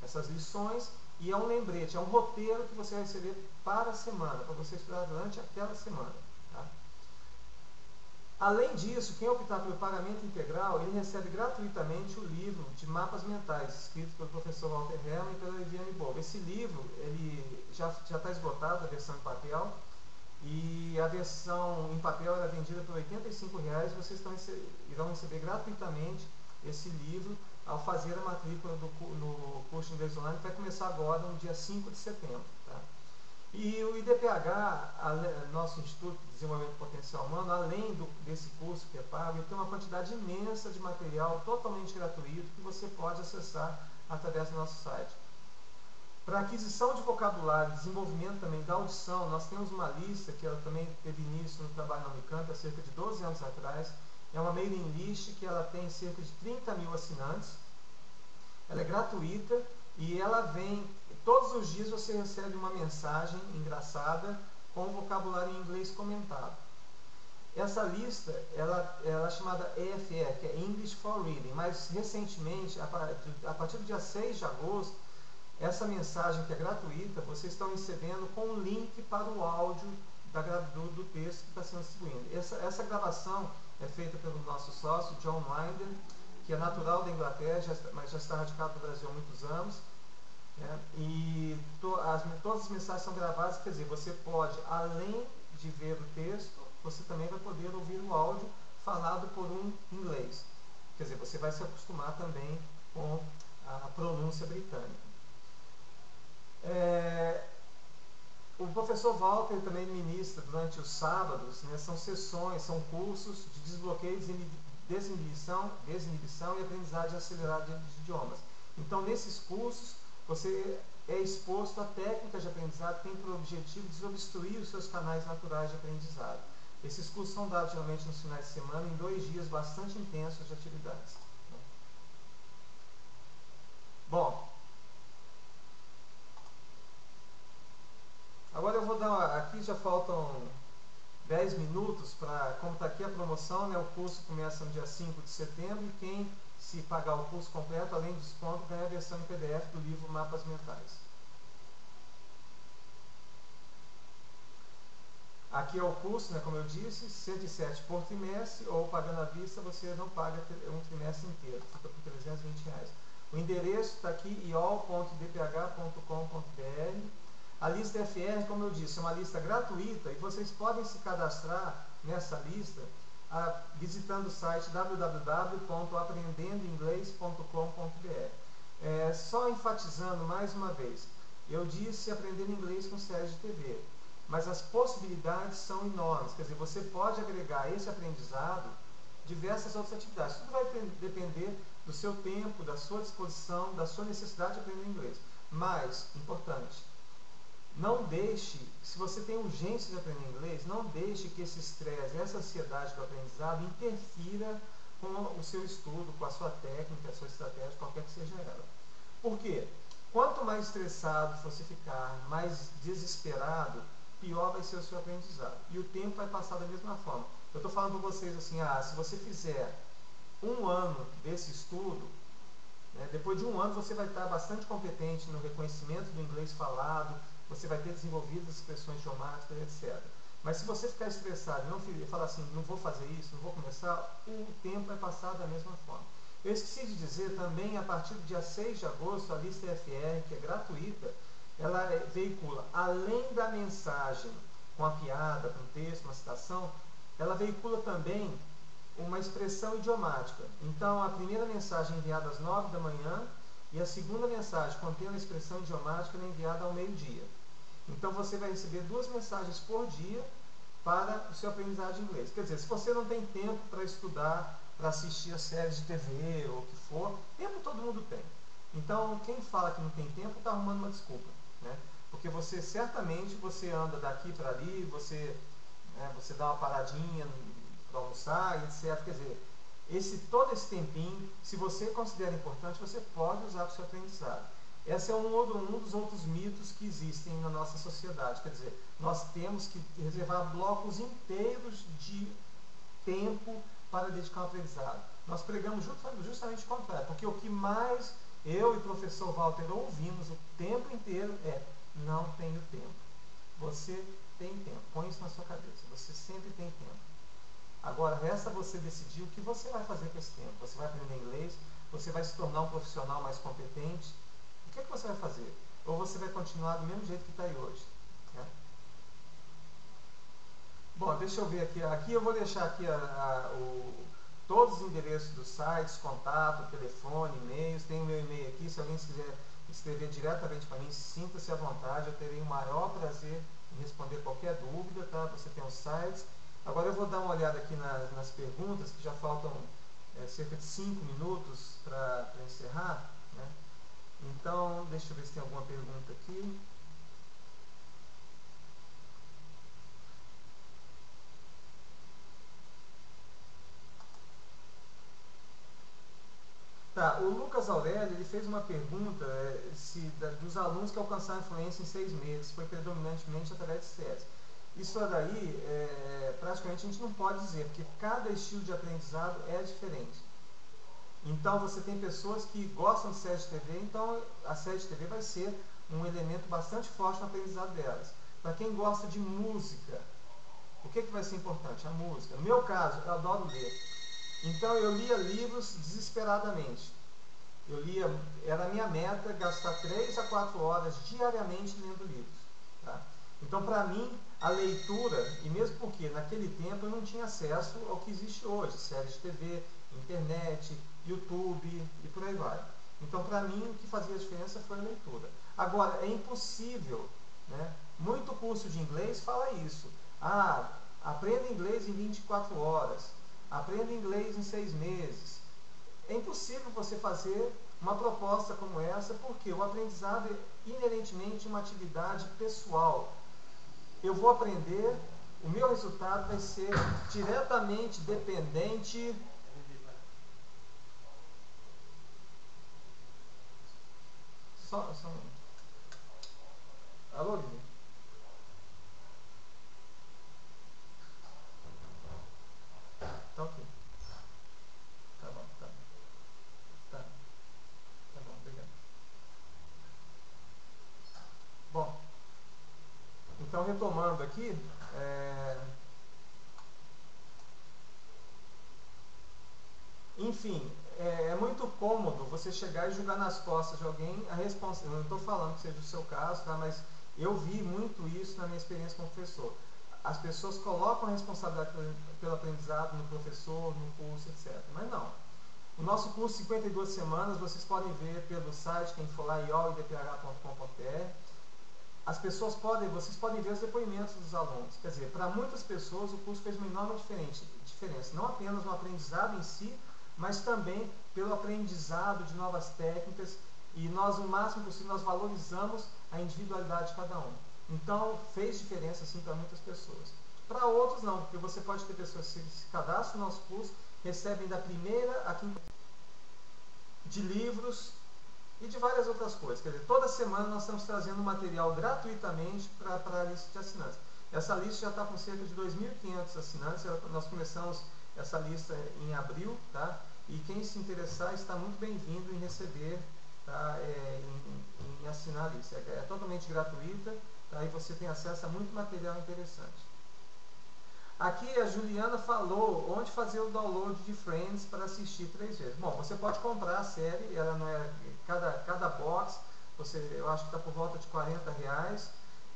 essas lições, e é um lembrete, é um roteiro que você vai receber para a semana, para você estudar durante aquela semana. Tá? Além disso, quem optar pelo pagamento integral, ele recebe gratuitamente o livro de mapas mentais, escrito pelo professor Walter Herrmann e pela Viviane Bovo. Esse livro ele já está esgotado, a versão em papel, e a versão em papel era vendida por R$ 85,00. Vocês irão receber gratuitamente esse livro ao fazer a matrícula no curso de inglês online, que vai começar agora no dia 5 de setembro. Tá? E o IDPH, nosso Instituto de Desenvolvimento Potencial Humano, além desse curso que é pago, ele tem uma quantidade imensa de material totalmente gratuito que você pode acessar através do nosso site. Para aquisição de vocabulário, desenvolvimento também da audição, nós temos uma lista que ela também teve início no trabalho na Unicamp há cerca de 12 anos atrás. É uma mailing list que ela tem cerca de 30.000 assinantes. Ela é gratuita e ela vem, todos os dias você recebe uma mensagem engraçada com vocabulário em inglês comentado. Essa lista, ela é chamada EFE, que é English for Reading, mas recentemente, a partir do dia 6 de agosto, essa mensagem que é gratuita, vocês estão recebendo com um link para o áudio do texto que está sendo distribuído. Essa gravação é feita pelo nosso sócio, John Winder, que é natural da Inglaterra, mas já está radicado no Brasil há muitos anos. E todas as mensagens são gravadas, quer dizer, você pode, além de ver o texto, você também vai poder ouvir o áudio falado por um inglês. Quer dizer, você vai se acostumar também com a pronúncia britânica. O professor Walter também ministra durante os sábados, né, são sessões, são cursos de desbloqueio, desinibição e aprendizagem acelerada de idiomas. Então, nesses cursos, você é exposto a técnicas de aprendizado que têm por objetivo desobstruir os seus canais naturais de aprendizado. Esses cursos são dados geralmente nos finais de semana, em 2 dias bastante intensos de atividades. Bom, agora eu vou dar, aqui já faltam 10 minutos para, como está aqui a promoção, né, o curso começa no dia 5 de setembro e quem se pagar o curso completo, além do desconto, ganha a versão em PDF do livro Mapas Mentais. Aqui é o curso, né, como eu disse, 107 por trimestre, ou pagando à vista você não paga um trimestre inteiro, fica por R$320. O endereço está aqui, iol.dph.com.br. A lista FR, como eu disse, é uma lista gratuita e vocês podem se cadastrar nessa lista visitando o site www.aprendendoinglês.com.br. Só enfatizando mais uma vez, eu disse aprender inglês com séries de TV, mas as possibilidades são enormes, quer dizer, você pode agregar a esse aprendizado diversas outras atividades. Tudo vai depender do seu tempo, da sua disposição, da sua necessidade de aprender inglês. Mas, importante, não deixe, se você tem urgência de aprender inglês, não deixe que esse estresse, essa ansiedade do aprendizado interfira com o seu estudo, com a sua técnica, a sua estratégia, qualquer que seja ela. Por quê? Quanto mais estressado você ficar, mais desesperado, pior vai ser o seu aprendizado. E o tempo vai passar da mesma forma. Eu estou falando para vocês assim, se você fizer 1 ano desse estudo, né, depois de 1 ano você vai estar bastante competente no reconhecimento do inglês falado, você vai ter desenvolvido as expressões idiomáticas, etc. Mas se você ficar estressado e falar assim, não vou fazer isso, não vou começar, o tempo vai passar da mesma forma. Eu esqueci de dizer também, a partir do dia 6 de agosto, a lista FR, que é gratuita, ela veicula, além da mensagem com a piada, com o texto, uma citação, ela veicula também uma expressão idiomática. Então, a primeira mensagem é enviada às 9 da manhã e a segunda mensagem, contendo a expressão idiomática, é enviada ao meio-dia. Então, você vai receber 2 mensagens por dia para o seu aprendizado de inglês. Quer dizer, se você não tem tempo para estudar, para assistir a séries de TV ou o que for, tempo todo mundo tem. Então, quem fala que não tem tempo está arrumando uma desculpa, né? Porque você, certamente, você anda daqui para ali, você dá uma paradinha para almoçar, etc. Quer dizer, todo esse tempinho, se você considera importante, você pode usar para o seu aprendizado. Esse é um dos outros mitos que existem na nossa sociedade. Quer dizer, nós temos que reservar blocos inteiros de tempo para dedicar ao aprendizado. Nós pregamos justamente o contrário, porque o que mais eu e o professor Walter ouvimos o tempo inteiro é: não tenho tempo. Você tem tempo, põe isso na sua cabeça, você sempre tem tempo. Agora, resta você decidir o que você vai fazer com esse tempo. Você vai aprender inglês, você vai se tornar um profissional mais competente. O que é que você vai fazer? Ou você vai continuar do mesmo jeito que está aí hoje? Né? Bom, deixa eu ver aqui. Aqui eu vou deixar aqui todos os endereços dos sites, contato, telefone, e-mails. Tem o meu e-mail aqui. Se alguém quiser escrever diretamente para mim, sinta-se à vontade. Eu terei o maior prazer em responder qualquer dúvida. Tá? Você tem os sites. Agora eu vou dar uma olhada aqui nas perguntas, que já faltam cerca de 5 minutos para encerrar. Né? Então, deixa eu ver se tem alguma pergunta aqui. Tá, o Lucas Aurélio ele fez uma pergunta dos alunos que alcançaram influência em 6 meses, foi predominantemente através de séries. Isso daí, praticamente a gente não pode dizer, porque cada estilo de aprendizado é diferente. Então você tem pessoas que gostam de série de TV, então a série de TV vai ser um elemento bastante forte no aprendizado delas. Para quem gosta de música, o que vai ser importante? A música. No meu caso, eu adoro ler. Então eu lia livros desesperadamente. Era a minha meta gastar 3 a 4 horas diariamente lendo livros. Tá? Então para mim, a leitura, e mesmo porque naquele tempo eu não tinha acesso ao que existe hoje, séries de TV, internet, YouTube e por aí vai. Então para mim o que fazia a diferença foi a leitura. Agora, é impossível, né? Muito curso de inglês fala isso. Aprenda inglês em 24 horas. Aprenda inglês em 6 meses. É impossível você fazer uma proposta como essa, porque o aprendizado é inerentemente uma atividade pessoal. Eu vou aprender, o meu resultado vai ser diretamente dependente. Só alô, Lili? Tá ok. Tá bom, tá. Tá, tá bom, obrigado. Bom, então retomando aqui, enfim, é muito cômodo você chegar e jogar nas costas de alguém a responsabilidade. Eu não estou falando que seja o seu caso, tá? Mas eu vi muito isso na minha experiência como professor. As pessoas colocam a responsabilidade pelo aprendizado no professor, no curso, etc. Mas não. O nosso curso 52 semanas, vocês podem ver pelo site, quem for lá, iolidph.com.br. Vocês podem ver os depoimentos dos alunos. Quer dizer, para muitas pessoas o curso fez uma enorme diferença. Não apenas no aprendizado em si, mas também pelo aprendizado de novas técnicas, e nós, o máximo possível, nós valorizamos a individualidade de cada um. Então, fez diferença sim para muitas pessoas. Para outros não, porque você pode ter pessoas que se cadastram no nosso curso, recebem da primeira a quinta de livros e de várias outras coisas. Quer dizer, toda semana nós estamos trazendo material gratuitamente para a lista de assinantes. Essa lista já está com cerca de 2.500 assinantes. Nós começamos essa lista em abril, tá? E quem se interessar está muito bem-vindo em receber, tá? Em assinar a lista. É totalmente gratuita, tá? E você tem acesso a muito material interessante. Aqui a Juliana falou onde fazer o download de Friends para assistir 3 vezes. Bom, você pode comprar a série, ela não é cada box, eu acho que está por volta de R$40.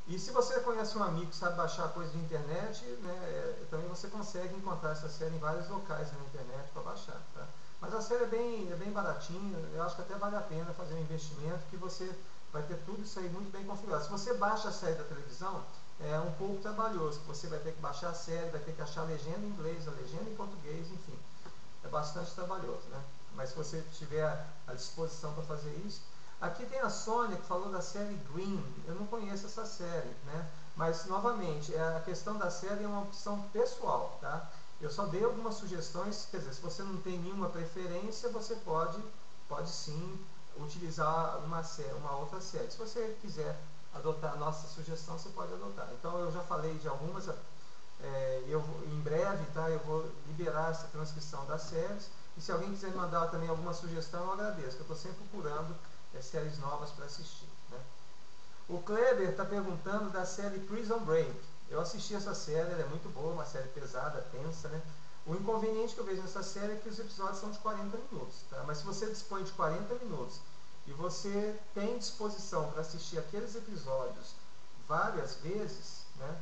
E se você conhece um amigo que sabe baixar coisa de internet, né, também você consegue encontrar essa série em vários locais na internet para baixar. Tá? Mas a série é bem baratinha, eu acho que até vale a pena fazer um investimento, que você vai ter tudo isso aí muito bem configurado. Se você baixa a série da televisão, é um pouco trabalhoso. Você vai ter que baixar a série, vai ter que achar a legenda em inglês, a legenda em português, enfim. É bastante trabalhoso, né? Mas se você tiver à disposição para fazer isso. Aqui tem a Sônia que falou da série Green. Eu não conheço essa série, né? Mas, novamente, a questão da série é uma opção pessoal, tá? Eu só dei algumas sugestões, quer dizer, se você não tem nenhuma preferência, você pode sim utilizar uma outra série. Se você quiser adotar a nossa sugestão, você pode adotar. Então eu já falei de algumas, em breve, tá, eu vou liberar essa transcrição das séries, e se alguém quiser mandar também alguma sugestão, eu agradeço, eu estou sempre procurando séries novas para assistir, né? O Kleber está perguntando da série Prison Break. Eu assisti essa série, ela é muito boa, uma série pesada, tensa, né? O inconveniente que eu vejo nessa série é que os episódios são de 40 minutos, tá? Mas se você dispõe de 40 minutos e você tem disposição para assistir aqueles episódios várias vezes, né?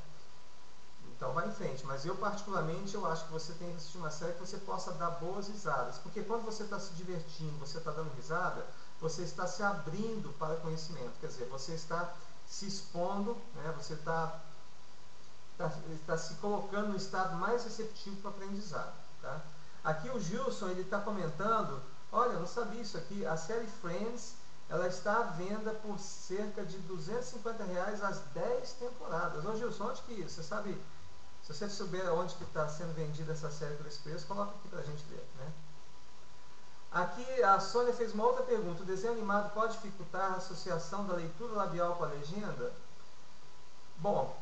Então vai em frente. Mas eu particularmente eu acho que você tem que assistir uma série que você possa dar boas risadas, porque quando você está se divertindo, você está dando risada, você está se abrindo para o conhecimento, quer dizer, você está se expondo, né? Você está se colocando no estado mais receptivo para o aprendizado, tá? Aqui o Gilson está comentando, olha, eu não sabia isso aqui, a série Friends, ela está à venda por cerca de R$250 as 10 temporadas. Ô Gilson, onde que você sabe, se você souber onde que está sendo vendida essa série por esse preço, coloca aqui para a gente ver, né? Aqui a Sônia fez uma outra pergunta, o desenho animado pode dificultar a associação da leitura labial com a legenda? Bom,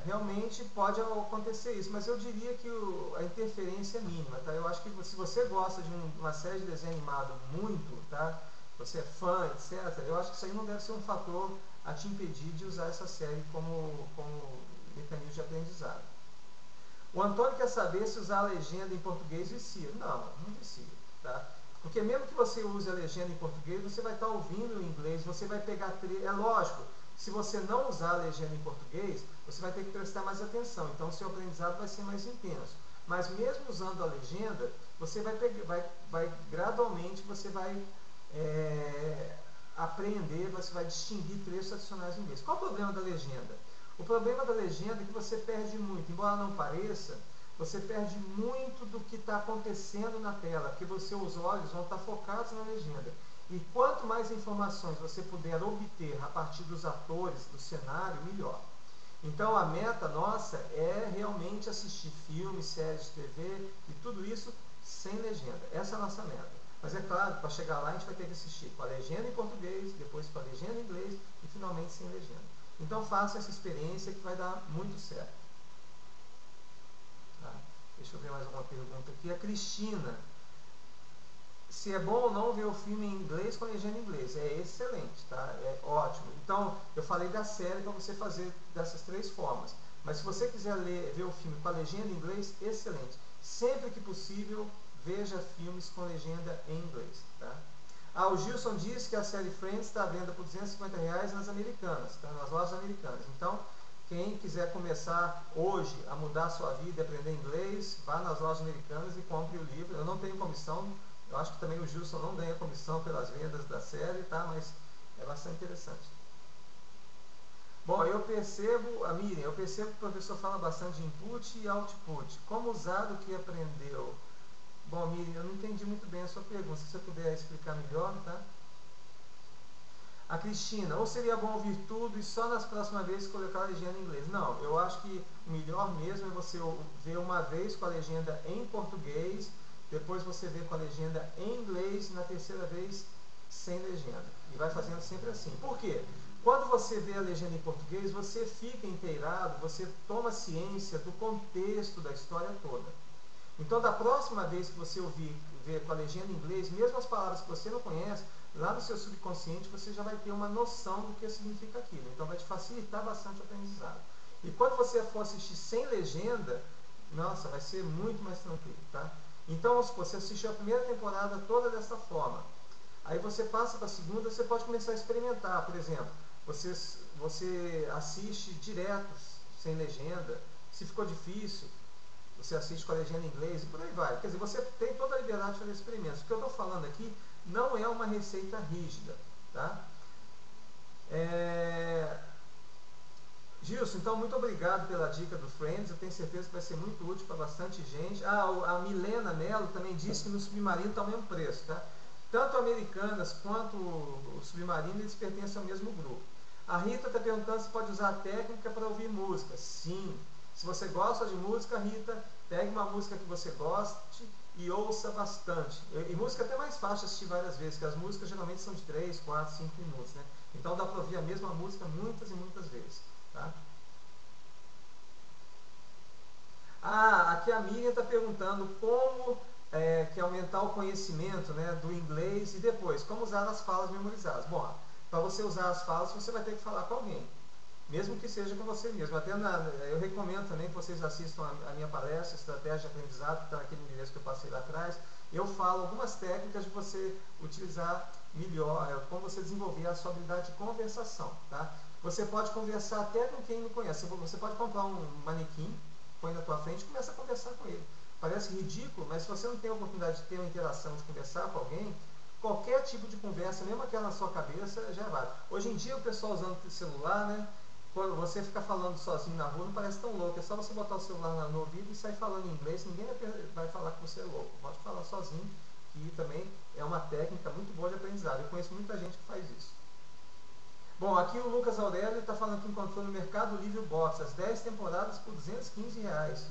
realmente pode acontecer isso, mas eu diria que a interferência é mínima, tá? Eu acho que se você gosta de uma série de desenho animado muito, tá? Você é fã, etc., eu acho que isso aí não deve ser um fator a te impedir de usar essa série como mecanismo de aprendizado. O Antônio quer saber se usar a legenda em português vicia. Não vicia, tá? Porque mesmo que você use a legenda em português, você vai estar ouvindo em inglês, você vai pegar... É lógico, se você não usar a legenda em português, você vai ter que prestar mais atenção, então o seu aprendizado vai ser mais intenso. Mas mesmo usando a legenda, você vai gradualmente, você vai aprender, você vai distinguir trechos adicionais em inglês. Qual o problema da legenda? O problema da legenda é que você perde muito, embora não pareça, você perde muito do que está acontecendo na tela, porque os olhos vão estar focados na legenda. E quanto mais informações você puder obter a partir dos atores, do cenário, melhor. Então a meta nossa é realmente assistir filmes, séries de TV e tudo isso sem legenda. Essa é a nossa meta. Mas é claro, para chegar lá a gente vai ter que assistir com a legenda em português, depois com a legenda em inglês e finalmente sem legenda. Então faça essa experiência que vai dar muito certo. Tá? Deixa eu ver mais alguma pergunta aqui. A Cristina, se é bom ou não ver o filme em inglês com a legenda em inglês? É excelente, tá? É ótimo. Então, eu falei da série para você fazer dessas 3 formas. Mas se você quiser ver o filme com a legenda em inglês, excelente. Sempre que possível, veja filmes com legenda em inglês, tá? O Gilson disse que a série Friends está à venda por R$250 nas americanas, tá? Nas lojas americanas. Então, quem quiser começar hoje a mudar a sua vida e aprender inglês, vá nas lojas americanas e compre o livro. Eu não tenho comissão, eu acho que também o Gilson não ganha comissão pelas vendas da série, tá? Mas é bastante interessante. Bom, eu percebo que o professor fala bastante de input e output. Como usar o que aprendeu? Bom, Miriam, eu não entendi muito bem a sua pergunta. Se você puder explicar melhor, tá? A Cristina, ou seria bom ouvir tudo e só nas próximas vezes colocar a legenda em inglês? Não, eu acho que o melhor mesmo é você ver uma vez com a legenda em português, depois você vê com a legenda em inglês, na terceira vez sem legenda. E vai fazendo sempre assim. Por quê? Quando você vê a legenda em português, você fica inteirado, você toma ciência do contexto da história toda. Então, da próxima vez que você ver com a legenda em inglês, mesmo as palavras que você não conhece, lá no seu subconsciente você já vai ter uma noção do que significa aquilo. Então, vai te facilitar bastante o aprendizado. E quando você for assistir sem legenda, nossa, vai ser muito mais tranquilo, tá? Então, você assistiu a primeira temporada toda dessa forma. Aí você passa para a segunda, você pode começar a experimentar. Por exemplo, você assiste direto, sem legenda. Se ficou difícil, você assiste com a legenda em inglês e por aí vai. Quer dizer, você tem toda a liberdade de fazer experimentos. O que eu estou falando aqui não é uma receita rígida, tá? Gilson, então muito obrigado pela dica do Friends, eu tenho certeza que vai ser muito útil para bastante gente. A Milena Mello também disse que no Submarino está o mesmo preço, tá? Tanto Americanas quanto o Submarino, eles pertencem ao mesmo grupo. A Rita está perguntando se pode usar a técnica para ouvir música. Sim. Se você gosta de música, Rita, pegue uma música que você goste e ouça bastante. E música é até mais fácil assistir várias vezes, porque as músicas geralmente são de 3, 4, 5 minutos, né? Então dá para ouvir a mesma música muitas e muitas vezes, tá? Aqui a Miriam está perguntando como que aumentar o conhecimento, né, do inglês e depois, como usar as falas memorizadas. Bom, para você usar as falas, você vai ter que falar com alguém, mesmo que seja com você mesmo. Até eu recomendo também que vocês assistam a minha palestra, Estratégia de Aprendizado, que está naquele endereço que eu passei lá atrás. Eu falo algumas técnicas de você utilizar melhor, como você desenvolver a sua habilidade de conversação. Tá? Você pode conversar até com quem não conhece. Você pode comprar um manequim, põe na tua frente e começa a conversar com ele. Parece ridículo, mas se você não tem a oportunidade de ter uma interação, de conversar com alguém, qualquer tipo de conversa, mesmo aquela na sua cabeça, já é válido. Hoje em dia o pessoal usando o celular, né? Quando você fica falando sozinho na rua, não parece tão louco. É só você botar o celular no ouvido e sair falando em inglês. Ninguém vai falar que você é louco. Pode falar sozinho, que também é uma técnica muito boa de aprendizado. Eu conheço muita gente que faz isso. Bom, aqui o Lucas Aurélio está falando que encontrou no Mercado Livre o box, as 10 temporadas por R$215,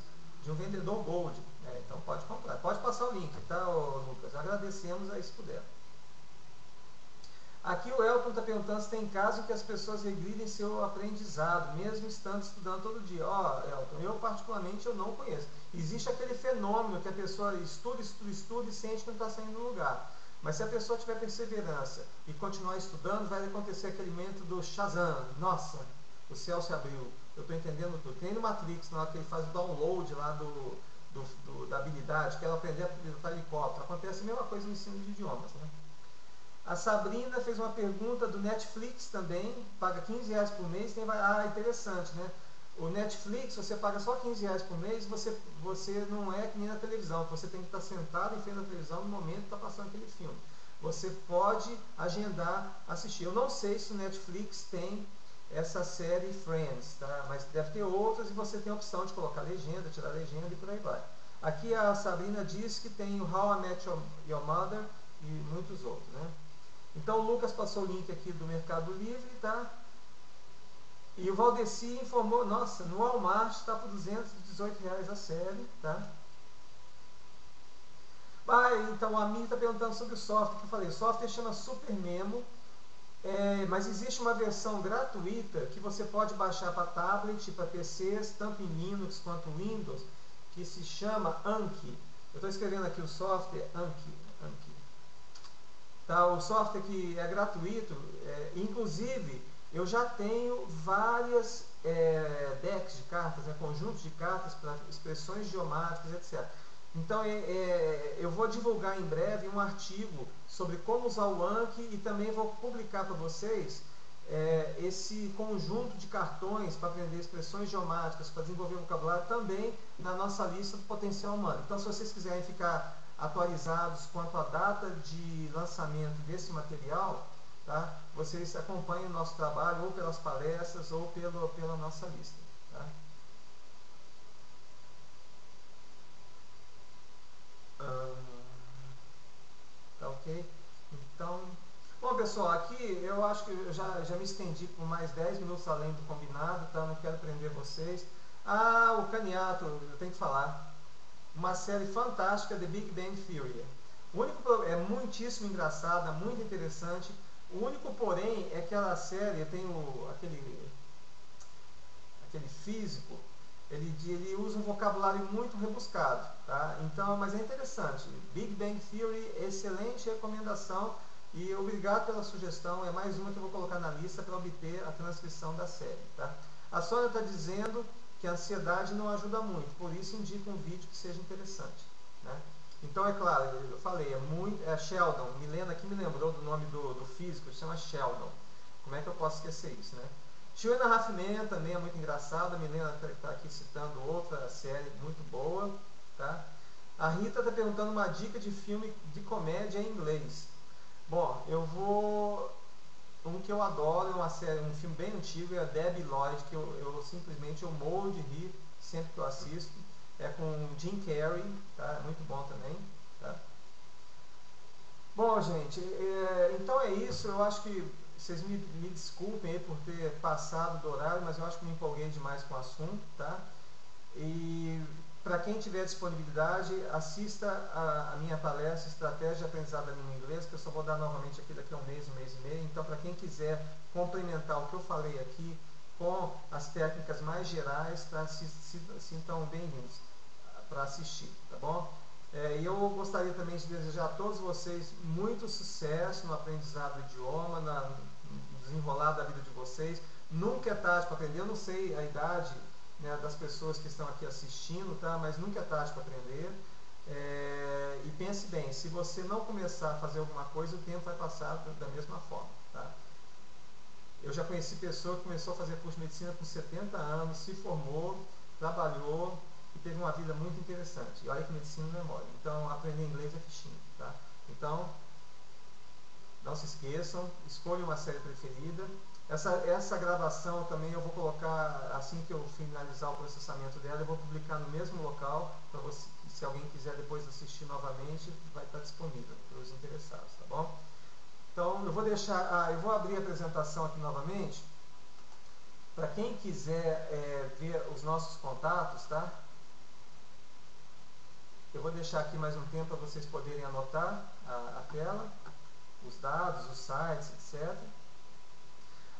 de um vendedor Gold. Então pode comprar. Pode passar o link, tá, Lucas? Agradecemos aí se puder. Aqui o Elton está perguntando se tem caso em que as pessoas regridem seu aprendizado, mesmo estando estudando todo dia. Elton, eu particularmente eu não conheço. Existe aquele fenômeno que a pessoa estuda e sente que não está saindo do lugar. Mas se a pessoa tiver perseverança e continuar estudando, vai acontecer aquele momento do Shazam. Nossa, o céu se abriu, eu estou entendendo tudo. Tem no Matrix, na hora que ele faz o download lá da habilidade, que ela aprender a pilotar helicóptero. Acontece a mesma coisa no ensino de idiomas, né? A Sabrina fez uma pergunta do Netflix também, paga R$15 por mês, interessante, né? O Netflix, você paga só R$15 por mês, você não é que nem na televisão, você tem que estar sentado em frente à televisão no momento que está passando aquele filme. Você pode agendar, assistir. Eu não sei se o Netflix tem essa série Friends, tá? Mas deve ter outras e você tem a opção de colocar legenda, tirar legenda e por aí vai. Aqui a Sabrina diz que tem o How I Met Your Mother e muitos outros, né? Então o Lucas passou o link aqui do Mercado Livre, tá? E o Valdeci informou, nossa, no Walmart está por R$218 a série, tá? Então a Mir está perguntando sobre o software que eu falei. O software chama SuperMemo, mas existe uma versão gratuita que você pode baixar para tablet, para PCs, tanto em Linux quanto Windows, que se chama Anki. Eu estou escrevendo aqui o software Anki. Tá, o software que é gratuito, inclusive eu já tenho várias decks de cartas, conjuntos de cartas para expressões idiomáticas, etc. Então eu vou divulgar em breve um artigo sobre como usar o Anki e também vou publicar para vocês esse conjunto de cartões para aprender expressões idiomáticas, para desenvolver vocabulário também na nossa lista do potencial humano. Então se vocês quiserem ficar atualizados quanto à data de lançamento desse material, tá? Vocês acompanhem o nosso trabalho ou pelas palestras ou pela nossa lista. Tá? Tá ok? Então, bom pessoal, aqui eu acho que eu já me estendi por mais 10 minutos além do combinado, tá? Não quero prender vocês. O Caniato, eu tenho que falar. Uma série fantástica, The Big Bang Theory. O único é muitíssimo engraçada, muito interessante. O único porém é que aquela série tem aquele físico, ele usa um vocabulário muito rebuscado, tá? Então, mas é interessante. Big Bang Theory, excelente recomendação e obrigado pela sugestão. É mais uma que eu vou colocar na lista para obter a transcrição da série, tá? A Sônia está dizendo que a ansiedade não ajuda muito, por isso indica um vídeo que seja interessante, né? Então é claro, eu falei, é Sheldon, Milena aqui me lembrou do nome do físico, se chama Sheldon. Como é que eu posso esquecer isso, né? Two and a Half Men também é muito engraçada, a Milena está aqui citando outra série muito boa, tá? A Rita está perguntando uma dica de filme de comédia em inglês. Bom, um que eu adoro, um filme bem antigo, é a Debbie Lloyd, que eu simplesmente morro de rir sempre que eu assisto. É com Jim Carrey, tá? Muito bom também, tá? Bom, gente, então é isso. Eu acho que vocês me desculpem aí por ter passado do horário, mas eu acho que me empolguei demais com o assunto, tá? E Para quem tiver disponibilidade, assista a minha palestra Estratégia de Aprendizado da Língua Inglesa, que eu só vou dar novamente aqui daqui a um mês e meio. Então, para quem quiser complementar o que eu falei aqui com as técnicas mais gerais, tá? Sintam bem-vindos para assistir, tá bom? E eu gostaria também de desejar a todos vocês muito sucesso no aprendizado do idioma, no desenrolar da vida de vocês. Nunca é tarde para aprender. Eu não sei a idade, né, das pessoas que estão aqui assistindo, tá? Mas nunca é tarde para aprender. E pense bem, se você não começar a fazer alguma coisa, o tempo vai passar da mesma forma, tá? Eu já conheci pessoa que começou a fazer curso de medicina com 70 anos, se formou, trabalhou e teve uma vida muito interessante. E olha que medicina não é mole. Então, aprender inglês é fichinho, tá? Então, não se esqueçam, escolham uma série preferida. Essa gravação também eu vou colocar, assim que eu finalizar o processamento dela, eu vou publicar no mesmo local, para você, se alguém quiser depois assistir novamente, vai estar disponível para os interessados, tá bom? Então, eu vou deixar, eu vou abrir a apresentação aqui novamente, para quem quiser ver os nossos contatos, tá? Eu vou deixar aqui mais um tempo para vocês poderem anotar a tela, os dados, os sites, etc.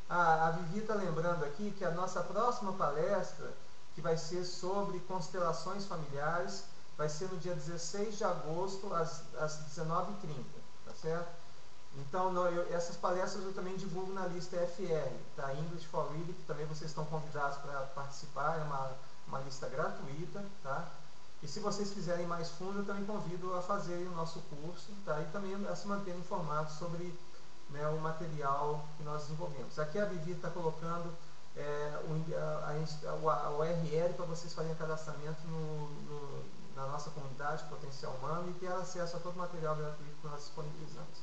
A Vivi está lembrando aqui que a nossa próxima palestra, que vai ser sobre constelações familiares, vai ser no dia 16 de agosto, às 19h30, tá certo? Então, essas palestras eu também divulgo na lista FR, tá? English for Reading, que também vocês estão convidados para participar, é uma lista gratuita, tá? E se vocês quiserem mais fundo, eu também convido a fazerem o nosso curso, tá? E também a se manterem informados sobre, né, o material que nós desenvolvemos. Aqui a Vivi está colocando a URL para vocês fazerem cadastramento na nossa comunidade Potencial Humano e ter acesso a todo o material gratuito que nós disponibilizamos.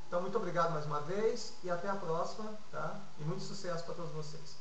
Então, muito obrigado mais uma vez e até a próxima, tá? E muito sucesso para todos vocês.